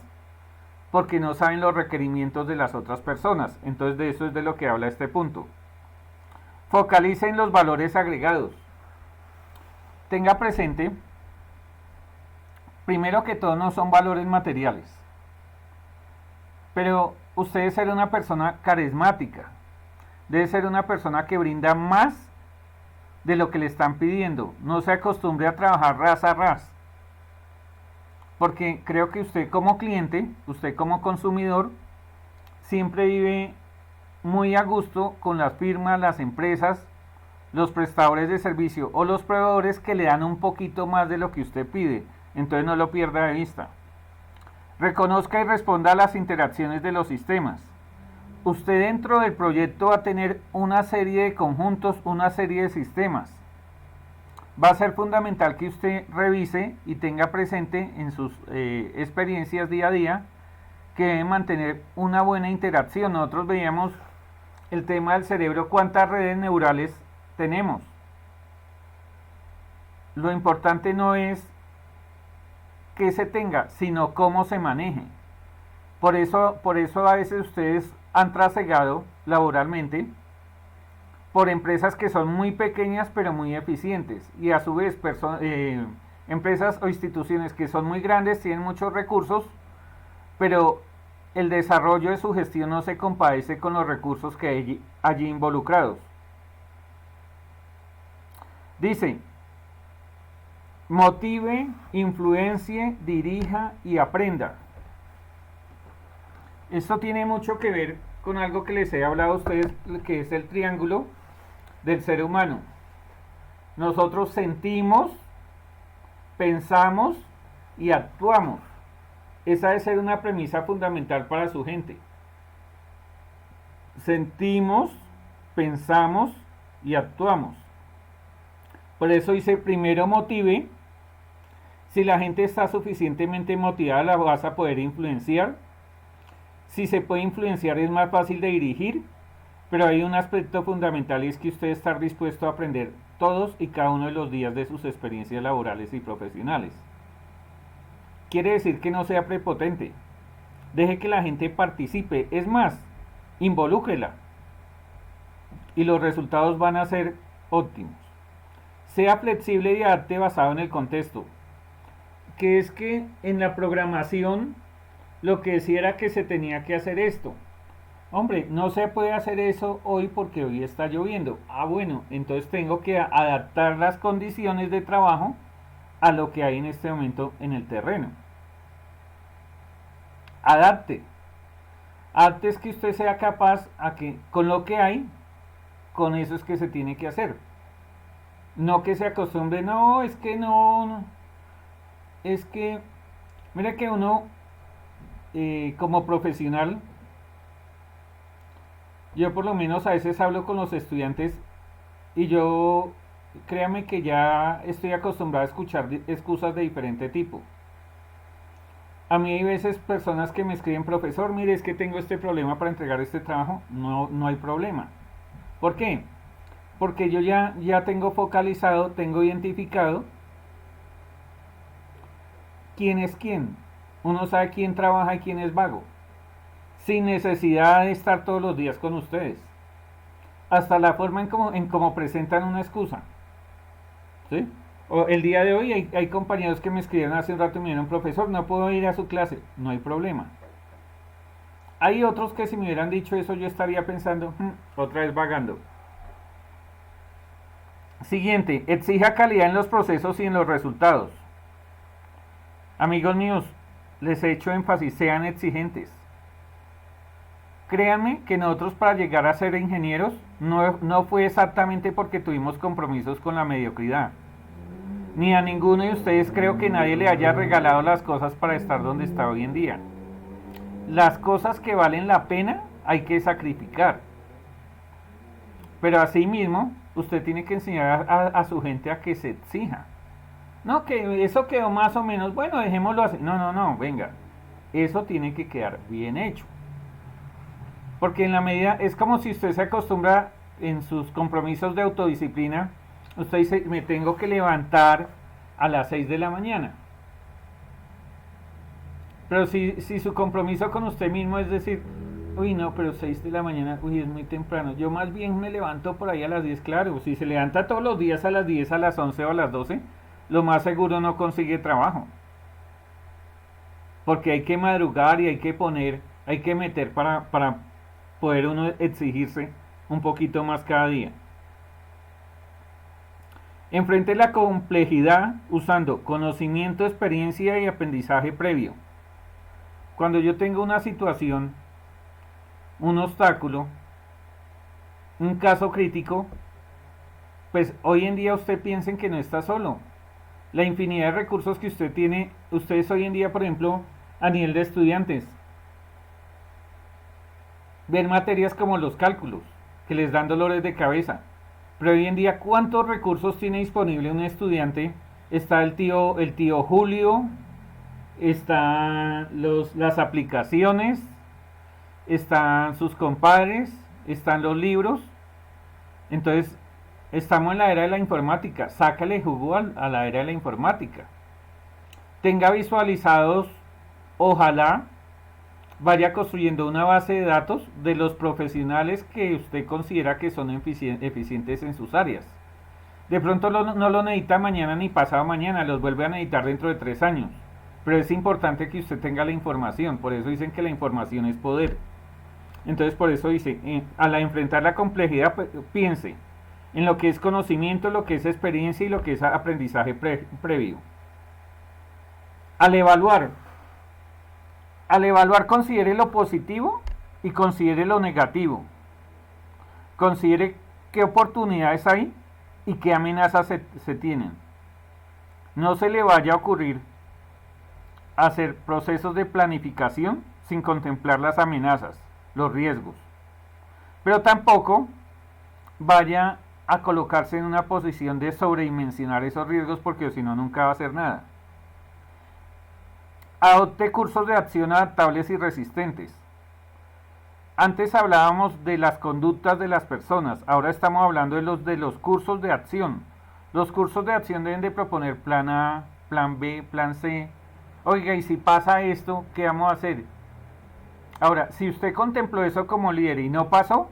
porque no saben los requerimientos de las otras personas. Entonces de eso es de lo que habla este punto. Focalicen los valores agregados. Tenga presente primero que todo no son valores materiales. Pero usted debe ser una persona carismática. Debe ser una persona que brinda más de lo que le están pidiendo. No se acostumbre a trabajar ras a ras. Porque creo que usted como cliente, usted como consumidor, siempre vive muy a gusto con las firmas, las empresas, los prestadores de servicio o los proveedores que le dan un poquito más de lo que usted pide. Entonces no lo pierda de vista. Reconozca y responda a las interacciones de los sistemas. Usted dentro del proyecto va a tener una serie de conjuntos, una serie de sistemas. Va a ser fundamental que usted revise y tenga presente en sus experiencias día a día que debe mantener una buena interacción. Nosotros veíamos el tema del cerebro, cuántas redes neurales tenemos. Lo importante no es que se tenga, sino cómo se maneje. Por eso a veces ustedes han trasegado laboralmente por empresas que son muy pequeñas pero muy eficientes, y a su vez empresas o instituciones que son muy grandes, tienen muchos recursos, pero el desarrollo de su gestión no se compadece con los recursos que hay allí involucrados. Dice: motive, influencie, dirija y aprenda. Esto tiene mucho que ver con algo que les he hablado a ustedes, que es el triángulo del ser humano. Nosotros sentimos, pensamos y actuamos. Esa debe ser una premisa fundamental para su gente. Sentimos, pensamos y actuamos. Por eso dice: primero motive. Si la gente está suficientemente motivada, la vas a poder influenciar. Si se puede influenciar, es más fácil de dirigir. Pero hay un aspecto fundamental, y es que usted está dispuesto a aprender todos y cada uno de los días de sus experiencias laborales y profesionales. Quiere decir que no sea prepotente. Deje que la gente participe. Es más, involúcrela. Y los resultados van a ser óptimos. Sea flexible y adapte basado en el contexto. Que es que en la programación lo que decía era que se tenía que hacer esto. Hombre, no se puede hacer eso hoy porque hoy está lloviendo. Bueno, entonces tengo que adaptar las condiciones de trabajo a lo que hay en este momento en el terreno. Adapte. Adapte es que usted sea capaz a que con lo que hay, con eso es que se tiene que hacer. No que se acostumbre, no, es que no. Es que, mira que uno, como profesional, yo por lo menos a veces hablo con los estudiantes y yo, créame que ya estoy acostumbrado a escuchar excusas de diferente tipo. A mí hay veces personas que me escriben: profesor, mire, es que tengo este problema para entregar este trabajo. No hay problema. ¿Por qué? Porque yo ya tengo focalizado, tengo identificado quién es quién. Uno sabe quién trabaja y quién es vago, sin necesidad de estar todos los días con ustedes. Hasta la forma en cómo presentan una excusa. ¿Sí? O el día de hoy hay compañeros que me escribieron hace un rato y me dijeron: profesor, no puedo ir a su clase. No hay problema. Hay otros que si me hubieran dicho eso yo estaría pensando, otra vez vagando. Siguiente: exija calidad en los procesos y en los resultados. Amigos míos, les he hecho énfasis: sean exigentes. Créanme que nosotros, para llegar a ser ingenieros, no fue exactamente porque tuvimos compromisos con la mediocridad. Ni a ninguno de ustedes creo que nadie le haya regalado las cosas para estar donde está hoy en día. Las cosas que valen la pena hay que sacrificar. Pero asimismo, usted tiene que enseñar a su gente a que se exija. No, que eso quedó más o menos, bueno, dejémoslo así. No, venga. Eso tiene que quedar bien hecho. Porque en la medida, es como si usted se acostumbra en sus compromisos de autodisciplina, usted dice: me tengo que levantar a las 6 de la mañana. Pero si su compromiso con usted mismo es decir: uy, no, pero 6 de la mañana, uy, es muy temprano, yo más bien me levanto por ahí a las 10, claro. Si se levanta todos los días a las 10, a las 11 o a las 12, lo más seguro no consigue trabajo. porque hay que madrugar y hay que meter para poder uno exigirse un poquito más cada día. Enfrente la complejidad usando conocimiento, experiencia y aprendizaje previo. Cuando yo tengo una situación, un obstáculo, un caso crítico, pues hoy en día usted piensen que no está solo. La infinidad de recursos que usted tiene, ustedes hoy en día, por ejemplo, a nivel de estudiantes, ven materias como los cálculos, que les dan dolores de cabeza. Pero hoy en día, ¿cuántos recursos tiene disponible un estudiante? Está el tío Julio, están las aplicaciones, están sus compadres, están los libros. Entonces, estamos en la era de la informática. Sácale jugo a la era de la informática. Tenga visualizados, ojalá vaya construyendo una base de datos de los profesionales que usted considera que son eficientes en sus áreas. De pronto no lo necesita mañana ni pasado mañana, los vuelve a necesitar dentro de 3 años. Pero es importante que usted tenga la información, por eso dicen que la información es poder. Entonces por eso dice, al enfrentar la complejidad, piense en lo que es conocimiento, lo que es experiencia y lo que es aprendizaje previo. Al evaluar considere lo positivo y considere lo negativo. Considere qué oportunidades hay y qué amenazas se tienen. No se le vaya a ocurrir hacer procesos de planificación sin contemplar las amenazas, los riesgos. Pero tampoco vaya a colocarse en una posición de sobredimensionar esos riesgos porque si no nunca va a hacer nada. Adopte cursos de acción adaptables y resistentes. Antes hablábamos de las conductas de las personas, ahora estamos hablando de los cursos de acción. Los cursos de acción deben de proponer plan A, plan B, plan C. Oiga, y si pasa esto, ¿qué vamos a hacer? Ahora, si usted contempló eso como líder y no pasó,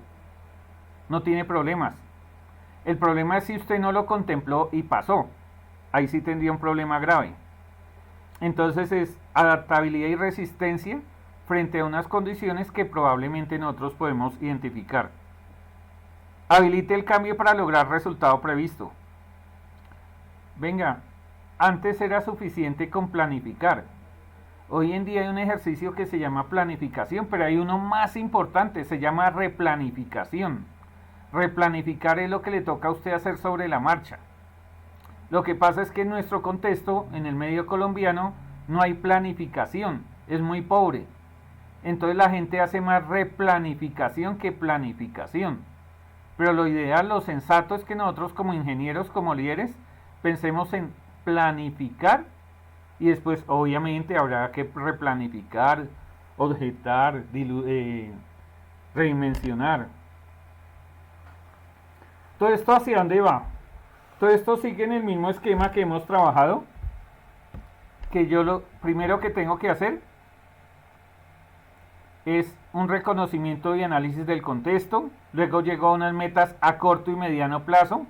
no tiene problemas. El problema es si usted no lo contempló y pasó. Ahí sí tendría un problema grave. Entonces es adaptabilidad y resistencia frente a unas condiciones que probablemente nosotros podemos identificar. Habilite el cambio para lograr resultado previsto. Venga, antes era suficiente con planificar. Hoy en día hay un ejercicio que se llama planificación, pero hay uno más importante, se llama replanificación. Replanificar es lo que le toca a usted hacer sobre la marcha. Lo que pasa es que en nuestro contexto, en el medio colombiano, no hay planificación, es muy pobre. Entonces la gente hace más replanificación que planificación. Pero lo ideal, lo sensato es que nosotros como ingenieros, como líderes, pensemos en planificar y después obviamente habrá que replanificar, objetar, redimensionar. ¿Todo esto hacia dónde va? Todo esto sigue en el mismo esquema que hemos trabajado, que yo lo primero que tengo que hacer es un reconocimiento y análisis del contexto, luego llego a unas metas a corto y mediano plazo.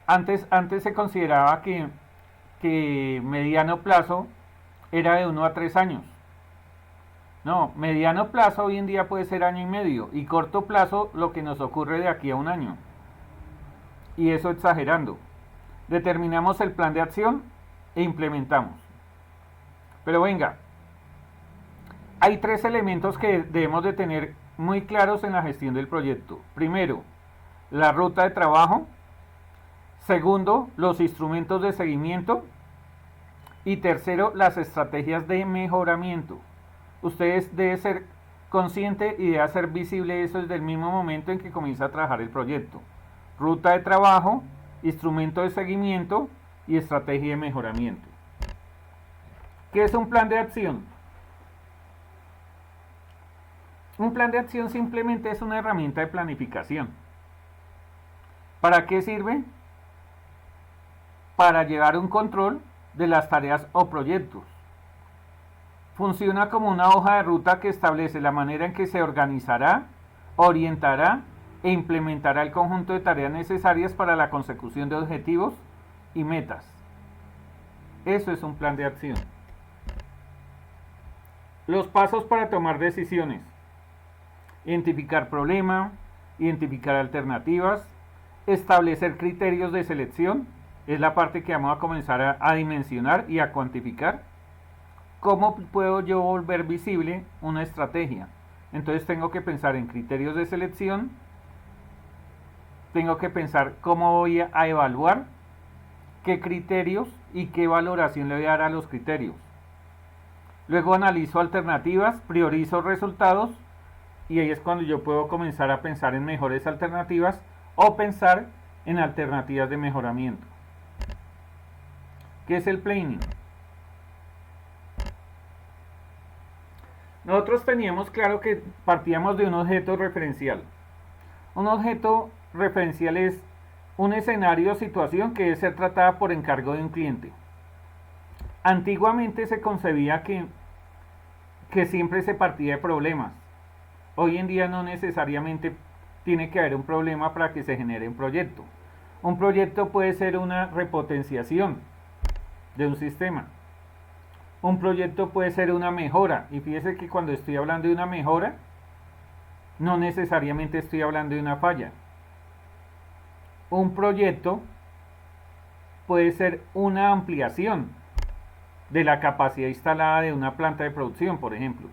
Antes se consideraba que mediano plazo era de 1 a 3 años. No, mediano plazo hoy en día puede ser año y medio y corto plazo lo que nos ocurre de aquí a 1 año. Y eso exagerando. Determinamos el plan de acción e implementamos. Pero venga, hay 3 elementos que debemos de tener muy claros en la gestión del proyecto. Primero, la ruta de trabajo. Segundo, los instrumentos de seguimiento. Y tercero, las estrategias de mejoramiento. Ustedes deben ser conscientes y debe hacer visible eso desde el mismo momento en que comienza a trabajar el proyecto. Ruta de trabajo, instrumento de seguimiento y estrategia de mejoramiento. ¿Qué es un plan de acción? Un plan de acción simplemente es una herramienta de planificación. ¿Para qué sirve? Para llevar un control de las tareas o proyectos. Funciona como una hoja de ruta que establece la manera en que se organizará, orientará e implementará el conjunto de tareas necesarias para la consecución de objetivos y metas. Eso es un plan de acción. Los pasos para tomar decisiones. Identificar problema, identificar alternativas, establecer criterios de selección, es la parte que vamos a comenzar a dimensionar y a cuantificar. ¿Cómo puedo yo volver visible una estrategia? Entonces tengo que pensar en criterios de selección, tengo que pensar cómo voy a evaluar, qué criterios y qué valoración le voy a dar a los criterios. Luego analizo alternativas, priorizo resultados y ahí es cuando yo puedo comenzar a pensar en mejores alternativas o pensar en alternativas de mejoramiento. ¿Qué es el planning? Nosotros teníamos claro que partíamos de un objeto referencial. Un objeto referencial es un escenario o situación que debe ser tratada por encargo de un cliente. Antiguamente se concebía que siempre se partía de problemas. Hoy en día no necesariamente tiene que haber un problema para que se genere un proyecto. Un proyecto puede ser una repotenciación de un sistema. Un proyecto puede ser una mejora. Y fíjese que cuando estoy hablando de una mejora, no necesariamente estoy hablando de una falla. Un proyecto puede ser una ampliación de la capacidad instalada de una planta de producción, por ejemplo.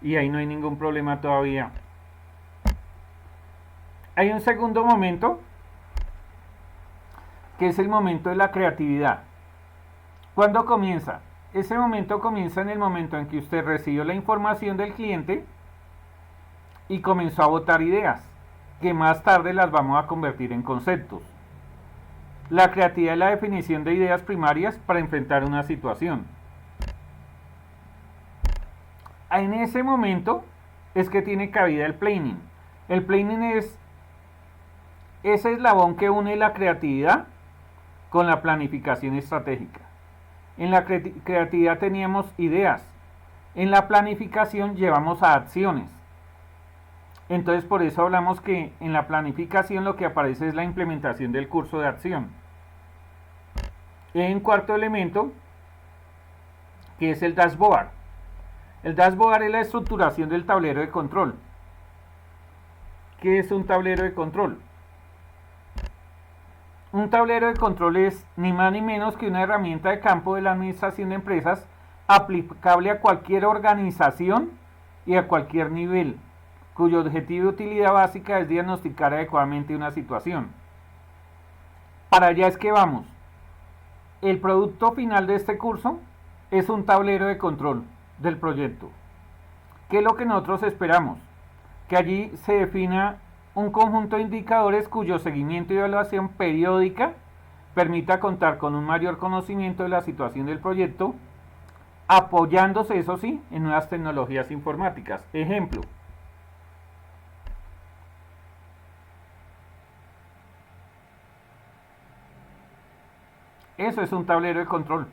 Y ahí no hay ningún problema todavía. Hay un segundo momento, que es el momento de la creatividad. ¿Cuándo comienza? Ese momento comienza en el momento en que usted recibió la información del cliente y comenzó a botar ideas, que más tarde las vamos a convertir en conceptos. La creatividad es la definición de ideas primarias para enfrentar una situación. En ese momento es que tiene cabida el planning. El planning es ese eslabón que une la creatividad con la planificación estratégica. En la creatividad teníamos ideas. En la planificación llevamos a acciones. Entonces por eso hablamos que en la planificación lo que aparece es la implementación del curso de acción. En cuarto elemento, que es el dashboard. El dashboard es la estructuración del tablero de control. ¿Qué es un tablero de control? Un tablero de control es ni más ni menos que una herramienta de campo de la administración de empresas aplicable a cualquier organización y a cualquier nivel, cuyo objetivo y utilidad básica es diagnosticar adecuadamente una situación. Para allá es que vamos. El producto final de este curso es un tablero de control del proyecto. ¿Qué es lo que nosotros esperamos? Que allí se defina un conjunto de indicadores cuyo seguimiento y evaluación periódica permita contar con un mayor conocimiento de la situación del proyecto, apoyándose, eso sí, en nuevas tecnologías informáticas. Ejemplo. Eso es un tablero de control.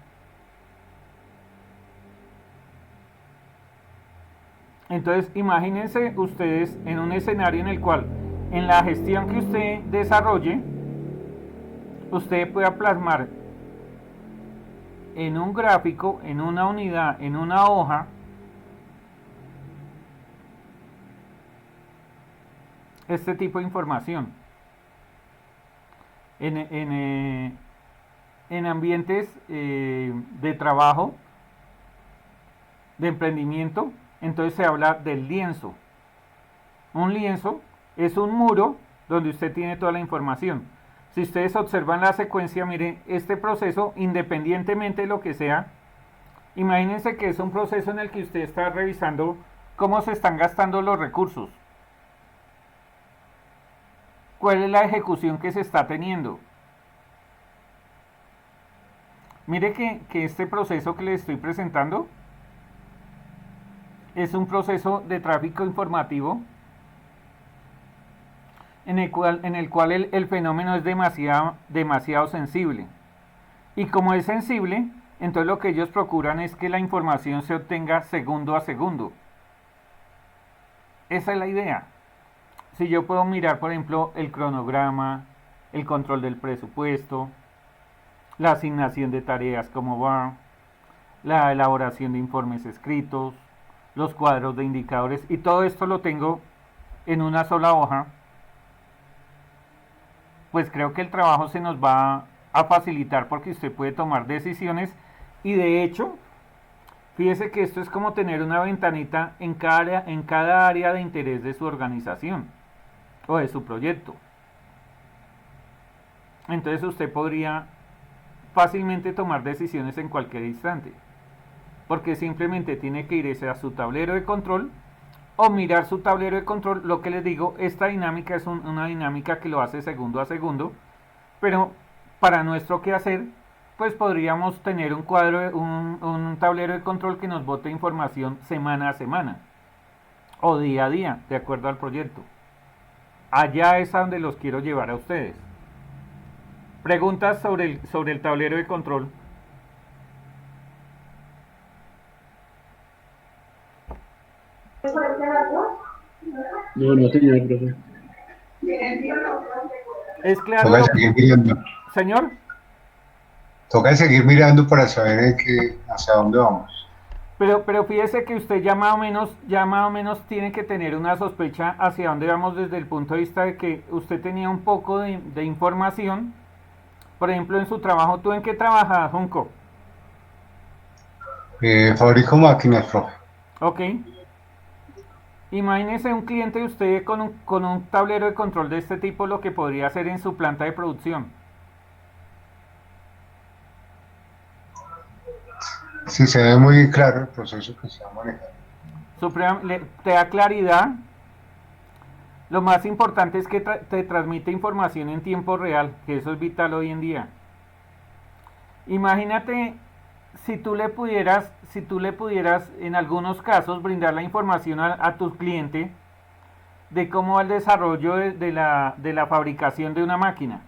Entonces, imagínense ustedes en un escenario en el cual, en la gestión que usted desarrolle, usted pueda plasmar en un gráfico, en una unidad, en una hoja, este tipo de información. En ambientes de trabajo, de emprendimiento, entonces se habla del lienzo. Un lienzo es un muro donde usted tiene toda la información. Si ustedes observan la secuencia, miren, este proceso, independientemente de lo que sea, imagínense que es un proceso en el que usted está revisando cómo se están gastando los recursos. ¿Cuál es la ejecución que se está teniendo? Mire que este proceso que les estoy presentando es un proceso de tráfico informativo en el cual el fenómeno es demasiado sensible. Y como es sensible, entonces lo que ellos procuran es que la información se obtenga segundo a segundo. Esa es la idea. Si yo puedo mirar, por ejemplo, el cronograma, el control del presupuesto, la asignación de tareas, cómo va, la elaboración de informes escritos, los cuadros de indicadores, y todo esto lo tengo en una sola hoja, pues creo que el trabajo se nos va a facilitar porque usted puede tomar decisiones. Y de hecho, fíjese que esto es como tener una ventanita en cada área de interés de su organización o de su proyecto. Entonces usted podría fácilmente tomar decisiones en cualquier instante, porque simplemente tiene que irse a su tablero de control o mirar su tablero de control. Lo que les digo, esta dinámica es una dinámica que lo hace segundo a segundo, pero para nuestro quehacer, pues podríamos tener un tablero de control que nos bote información semana a semana o día a día, de acuerdo al proyecto. Allá es a donde los quiero llevar a ustedes. Preguntas sobre el tablero de control. No tenía, profe. ¿Es claro? Toca seguir mirando. Señor. Toca seguir mirando para saber hacia dónde vamos. Pero fíjese que usted ya más o menos tiene que tener una sospecha hacia dónde vamos desde el punto de vista de que usted tenía un poco de información. Por ejemplo, en su trabajo, ¿tú en qué trabajas, Junco? Fabrico máquinas, profe. Ok. Imagínese un cliente de usted con un tablero de control de este tipo, lo que podría hacer en su planta de producción. Sí, se ve muy claro el proceso que se va a manejar. Te da claridad. Lo más importante es que te transmite información en tiempo real, que eso es vital hoy en día. Imagínate si tú le pudieras en algunos casos brindar la información a tu cliente de cómo va el desarrollo de la fabricación de una máquina.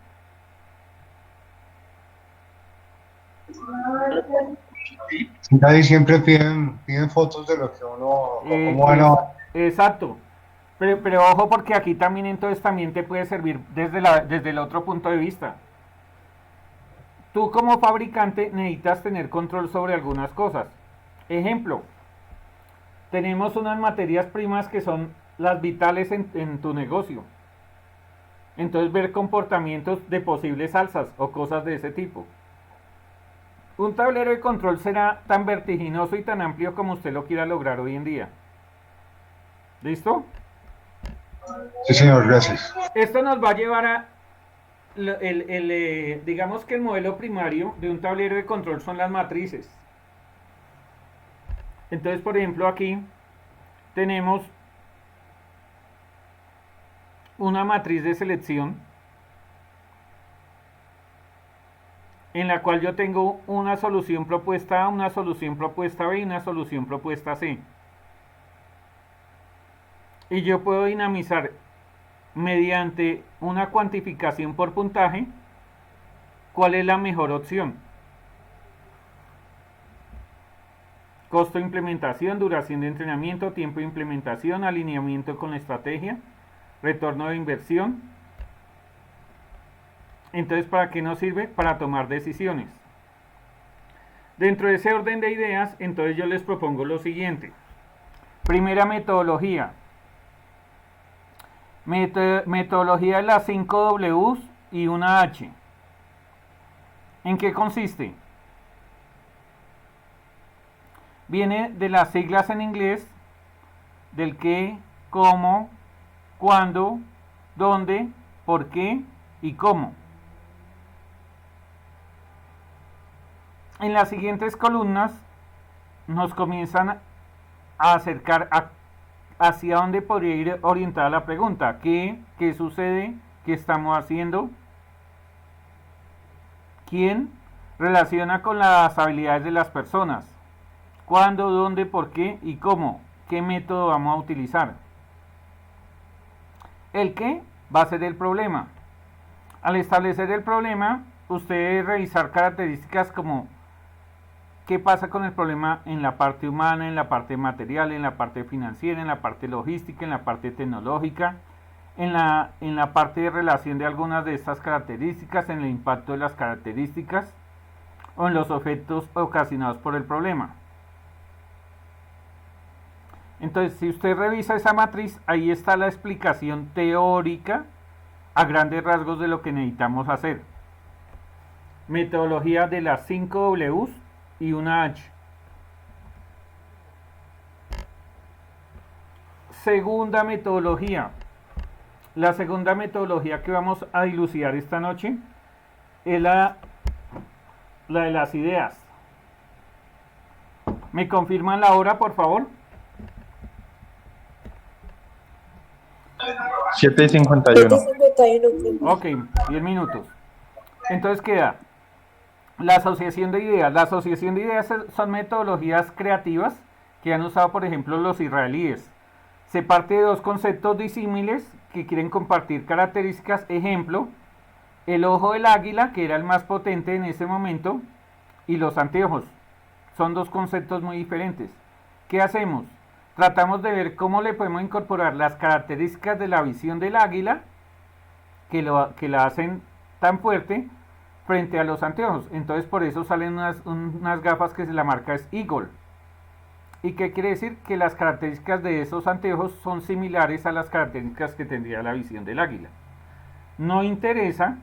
Ahí siempre piden fotos de lo que uno, cómo van a... Exacto. Pero ojo, porque aquí también entonces también te puede servir desde el otro punto de vista. Tú como fabricante necesitas tener control sobre algunas cosas. Ejemplo, tenemos unas materias primas que son las vitales en tu negocio. Entonces ver comportamientos de posibles alzas o cosas de ese tipo. Un tablero de control será tan vertiginoso y tan amplio como usted lo quiera lograr hoy en día. ¿Listo? Sí, señor, gracias. Esto nos va a llevar a digamos que el modelo primario de un tablero de control son las matrices. Entonces, por ejemplo, aquí tenemos una matriz de selección en la cual yo tengo una solución propuesta A, una solución propuesta B y una solución propuesta C. Y yo puedo dinamizar mediante una cuantificación por puntaje cuál es la mejor opción. Costo de implementación, duración de entrenamiento, tiempo de implementación, alineamiento con la estrategia, retorno de inversión. Entonces, ¿para qué nos sirve? Para tomar decisiones. Dentro de ese orden de ideas, entonces yo les propongo lo siguiente. Primera metodología. Metodología de las 5 Ws y una H. ¿En qué consiste? Viene de las siglas en inglés del qué, cómo, cuándo, dónde, por qué y cómo. En las siguientes columnas nos comienzan a acercar hacia dónde podría ir orientada la pregunta. ¿Qué sucede? ¿Qué estamos haciendo? ¿Quién? Relaciona con las habilidades de las personas. ¿Cuándo? ¿Dónde? ¿Por qué? ¿Y cómo? ¿Qué método vamos a utilizar? El qué va a ser el problema. Al establecer el problema, usted debe revisar características como qué pasa con el problema en la parte humana, en la parte material, en la parte financiera, en la parte logística, en la parte tecnológica, en la parte de relación de algunas de estas características, en el impacto de las características o en los efectos ocasionados por el problema. Entonces, si usted revisa esa matriz, ahí está la explicación teórica a grandes rasgos de lo que necesitamos hacer. Metodología de las 5 Ws y una H. Segunda metodología. La segunda metodología que vamos a dilucidar esta noche es la de las ideas. ¿Me confirman la hora, por favor? 7:51. 7:51. Ok, 10 minutos. Entonces queda la asociación de ideas. La asociación de ideas son metodologías creativas que han usado, por ejemplo, los israelíes. Se parte de dos conceptos disímiles que quieren compartir características. Ejemplo, el ojo del águila, que era el más potente en ese momento, y los anteojos. Son dos conceptos muy diferentes. ¿Qué hacemos? Tratamos de ver cómo le podemos incorporar las características de la visión del águila que la hacen tan fuerte frente a los anteojos. Entonces por eso salen unas gafas que la marca es Eagle. ¿Y qué quiere decir? Que las características de esos anteojos son similares a las características que tendría la visión del águila. No interesa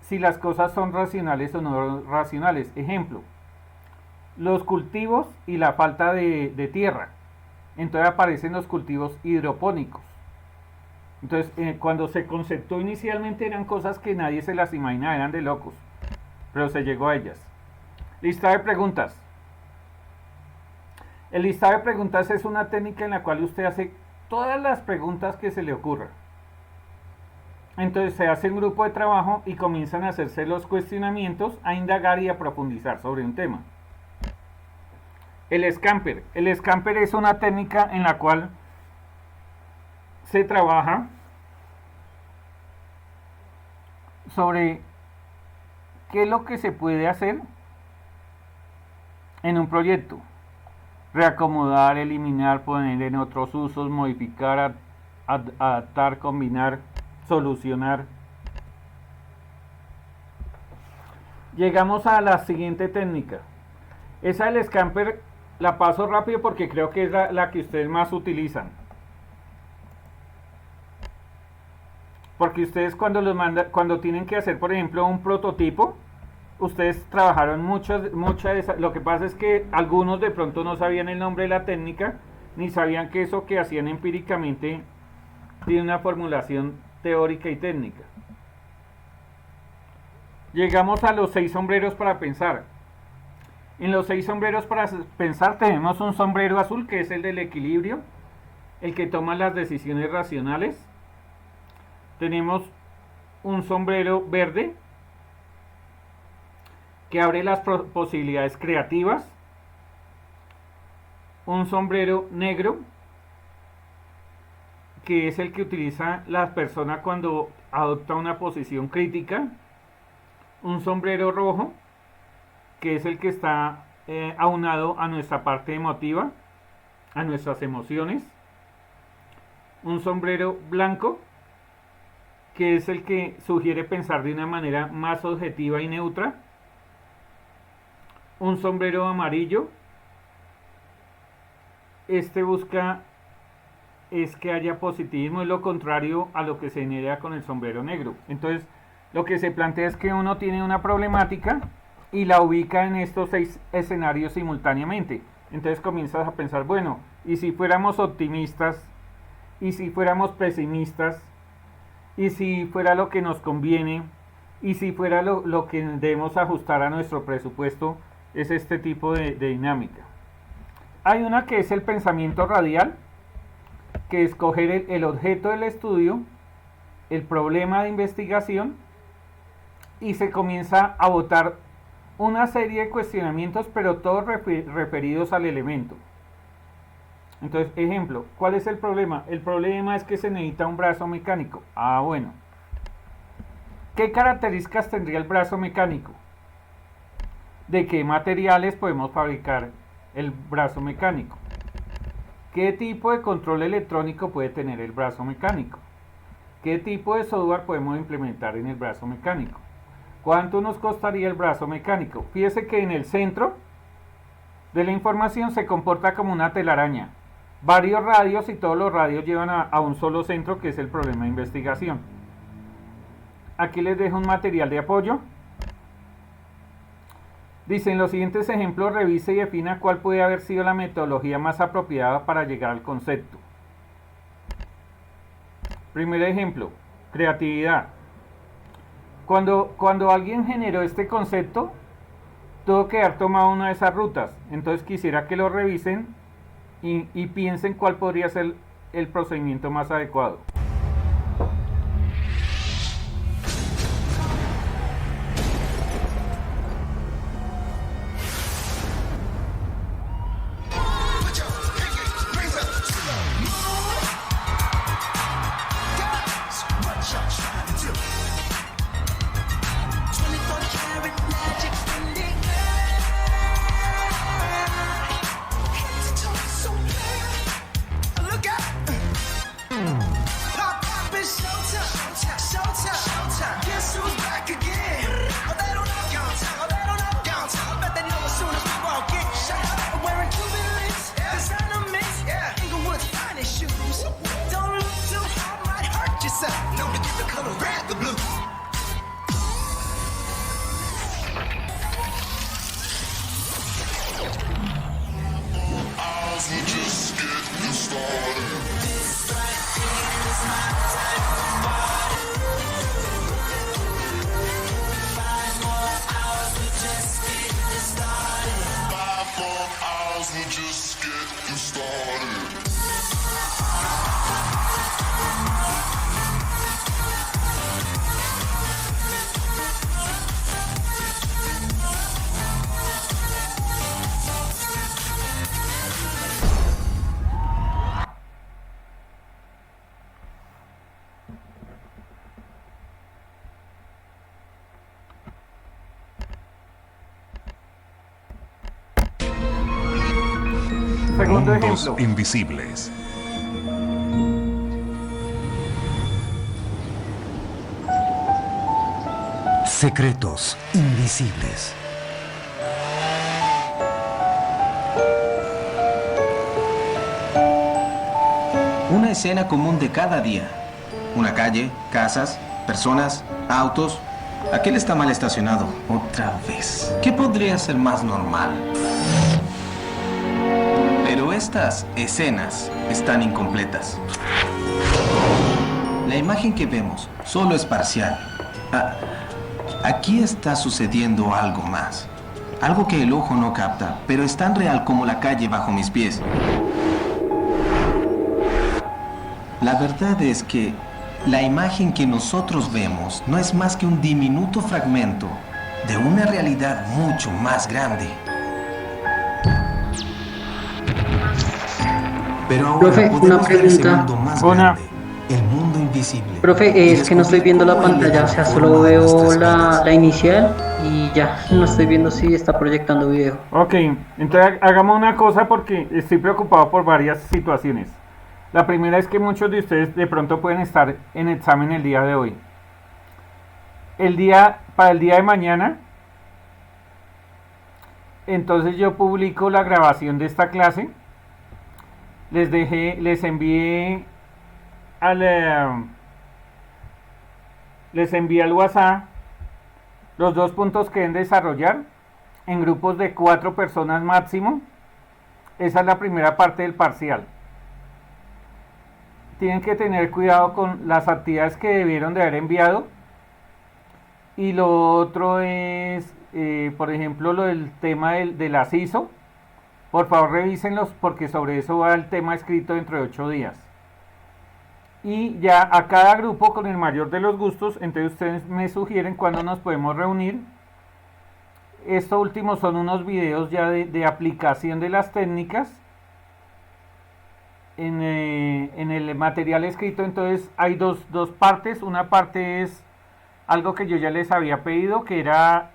si las cosas son racionales o no racionales. Ejemplo, los cultivos y la falta de tierra. Entonces aparecen los cultivos hidropónicos. Entonces, cuando se conceptó inicialmente eran cosas que nadie se las imaginaba, eran de locos, pero se llegó a ellas. Lista de preguntas. El listado de preguntas es una técnica en la cual usted hace todas las preguntas que se le ocurra. Entonces se hace un grupo de trabajo y comienzan a hacerse los cuestionamientos, a indagar y a profundizar sobre un tema. El scamper. El scamper es una técnica en la cual se trabaja sobre qué es lo que se puede hacer en un proyecto. Reacomodar, eliminar, poner en otros usos, modificar, adaptar, combinar, solucionar. Llegamos a la siguiente técnica. Esa del scamper la paso rápido porque creo que es la que ustedes más utilizan. Porque ustedes cuando tienen que hacer, por ejemplo, un prototipo, ustedes trabajaron mucho de esa. Lo que pasa es que algunos de pronto no sabían el nombre de la técnica, ni sabían que eso que hacían empíricamente tiene una formulación teórica y técnica. Llegamos a los 6 sombreros para pensar. En los 6 sombreros para pensar tenemos un sombrero azul, que es el del equilibrio, el que toma las decisiones racionales. Tenemos un sombrero verde, que abre las posibilidades creativas. Un sombrero negro, que es el que utiliza la persona cuando adopta una posición crítica. Un sombrero rojo, que es el que está aunado a nuestra parte emotiva, a nuestras emociones. Un sombrero blanco, que es el que sugiere pensar de una manera más objetiva y neutra. Un sombrero amarillo, este busca es que haya positivismo, es lo contrario a lo que se genera con el sombrero negro. Entonces lo que se plantea es que uno tiene una problemática y la ubica en estos 6 escenarios simultáneamente. Entonces comienzas a pensar, bueno, ¿y si fuéramos optimistas? ¿Y si fuéramos pesimistas? ¿Y si fuera lo que nos conviene? ¿Y si fuera lo que debemos ajustar a nuestro presupuesto? Es este tipo de dinámica. Hay una que es el pensamiento radial, que es coger el objeto del estudio, el problema de investigación, y se comienza a botar una serie de cuestionamientos, pero todos referidos al elemento. Entonces, ejemplo, ¿cuál es el problema? El problema es que se necesita un brazo mecánico. Ah, bueno. ¿Qué características tendría el brazo mecánico? ¿De qué materiales podemos fabricar el brazo mecánico? ¿Qué tipo de control electrónico puede tener el brazo mecánico? ¿Qué tipo de software podemos implementar en el brazo mecánico? ¿Cuánto nos costaría el brazo mecánico? Fíjese que en el centro de la información se comporta como una telaraña. varios radios y todos los radios llevan a un solo centro, que es el problema de investigación. Aquí les dejo un material de apoyo. Dice, en los siguientes ejemplos revise y defina cuál puede haber sido la metodología más apropiada para llegar al concepto. Primer ejemplo, creatividad. Cuando alguien generó este concepto, tuvo que haber tomado una de esas rutas. Entonces quisiera que lo revisen y piensen cuál podría ser el procedimiento más adecuado. Segundo Mundos ejemplo. invisibles. Secretos invisibles. Una escena común de cada día. Una calle, casas, personas, autos. Aquel está mal estacionado. Otra vez. ¿Qué podría ser más normal? Pero estas escenas están incompletas. La imagen que vemos solo es parcial. Aquí está sucediendo algo más. Algo que el ojo no capta, pero es tan real como la calle bajo mis pies. La verdad es que la imagen que nosotros vemos no es más que un diminuto fragmento de una realidad mucho más grande. Pero ahora Profe, una podemos ver ese pregunta. mundo más grande, el mundo invisible. Profe, es que no estoy viendo la pantalla, o sea, solo veo la inicial y ya, no estoy viendo si está proyectando video. Ok, entonces hagamos una cosa porque estoy preocupado por varias situaciones. La primera es que muchos de ustedes de pronto pueden estar en examen el día de hoy. Para el día de mañana, entonces yo publico la grabación de esta clase. Les envié al WhatsApp los 2 puntos que deben desarrollar en grupos de 4 personas máximo. Esa es la primera parte del parcial. Tienen que tener cuidado con las actividades que debieron de haber enviado. Y lo otro es, por ejemplo, lo del tema de las ISO. Por favor, revísenlos porque sobre eso va el tema escrito dentro de 8 días. Y ya a cada grupo con el mayor de los gustos, entonces ustedes me sugieren cuándo nos podemos reunir. Esto último son unos videos ya de aplicación de las técnicas en el material escrito. Entonces hay dos partes. Una parte es algo que yo ya les había pedido, que era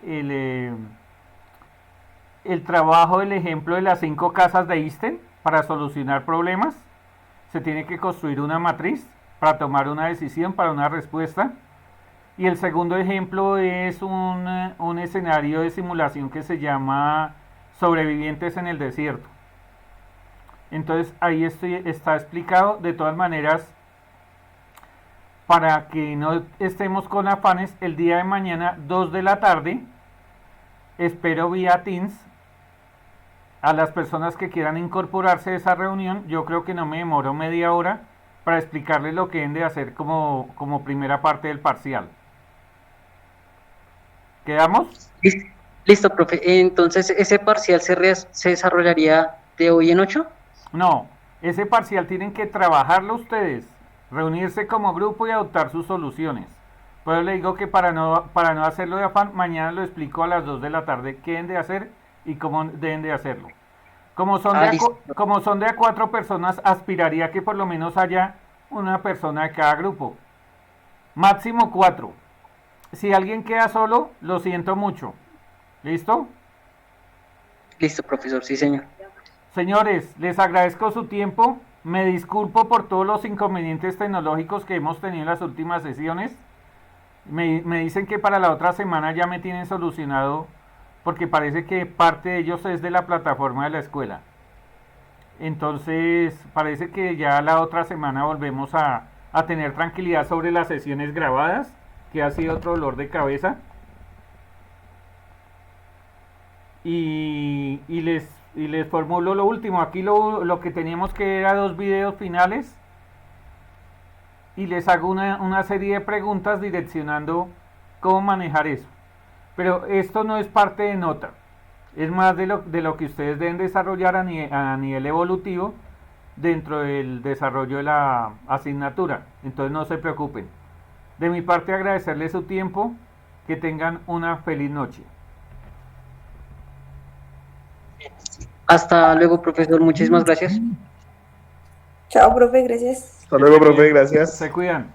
el trabajo del ejemplo de las 5 casas de Einstein para solucionar problemas. Se tiene que construir una matriz para tomar una decisión, para una respuesta. Y el segundo ejemplo es un escenario de simulación que se llama Sobrevivientes en el desierto. Entonces ahí está explicado. De todas maneras, para que no estemos con afanes, el día de mañana, 2 de la tarde, espero vía Teams a las personas que quieran incorporarse a esa reunión. Yo creo que no me demoro media hora para explicarles lo que deben de hacer como primera parte del parcial. ¿Quedamos? Listo, profe. Entonces, ¿ese parcial se desarrollaría de hoy en 8? No, ese parcial tienen que trabajarlo ustedes, reunirse como grupo y adoptar sus soluciones. Pero le digo que para no hacerlo de afán, mañana lo explico a las 2 de la tarde qué deben de hacer y cómo deben de hacerlo. Como son de a 4 personas, aspiraría que por lo menos haya una persona de cada grupo. Máximo 4. Si alguien queda solo, lo siento mucho. ¿Listo? Listo, profesor, sí, señor. Señores, les agradezco su tiempo. Me disculpo por todos los inconvenientes tecnológicos que hemos tenido en las últimas sesiones. Me dicen que para la otra semana ya me tienen solucionado, porque parece que parte de ellos es de la plataforma de la escuela. Entonces, parece que ya la otra semana volvemos a tener tranquilidad sobre las sesiones grabadas, que ha sido otro dolor de cabeza. Y les formulo lo último. Aquí lo que teníamos que era 2 videos finales. Y les hago una serie de preguntas direccionando cómo manejar eso. Pero esto no es parte de nota. Es más de lo que ustedes deben desarrollar a nivel evolutivo dentro del desarrollo de la asignatura. Entonces no se preocupen. De mi parte, agradecerles su tiempo. Que tengan una feliz noche. Hasta luego, profesor. Muchísimas gracias. Chao, profe. Gracias. Hasta luego, profe. Gracias. Se cuidan.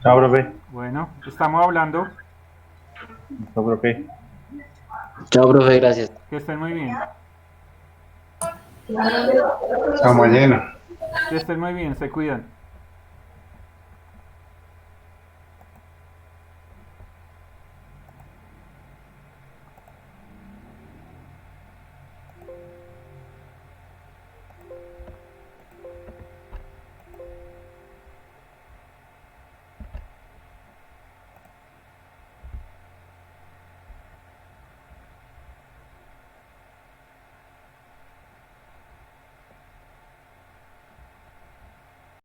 Chao, profe. Bueno, estamos hablando. Chao, profe. Chao, profe. Gracias. Que estén muy bien. Chao, mañana. Que estén muy bien. Se cuidan.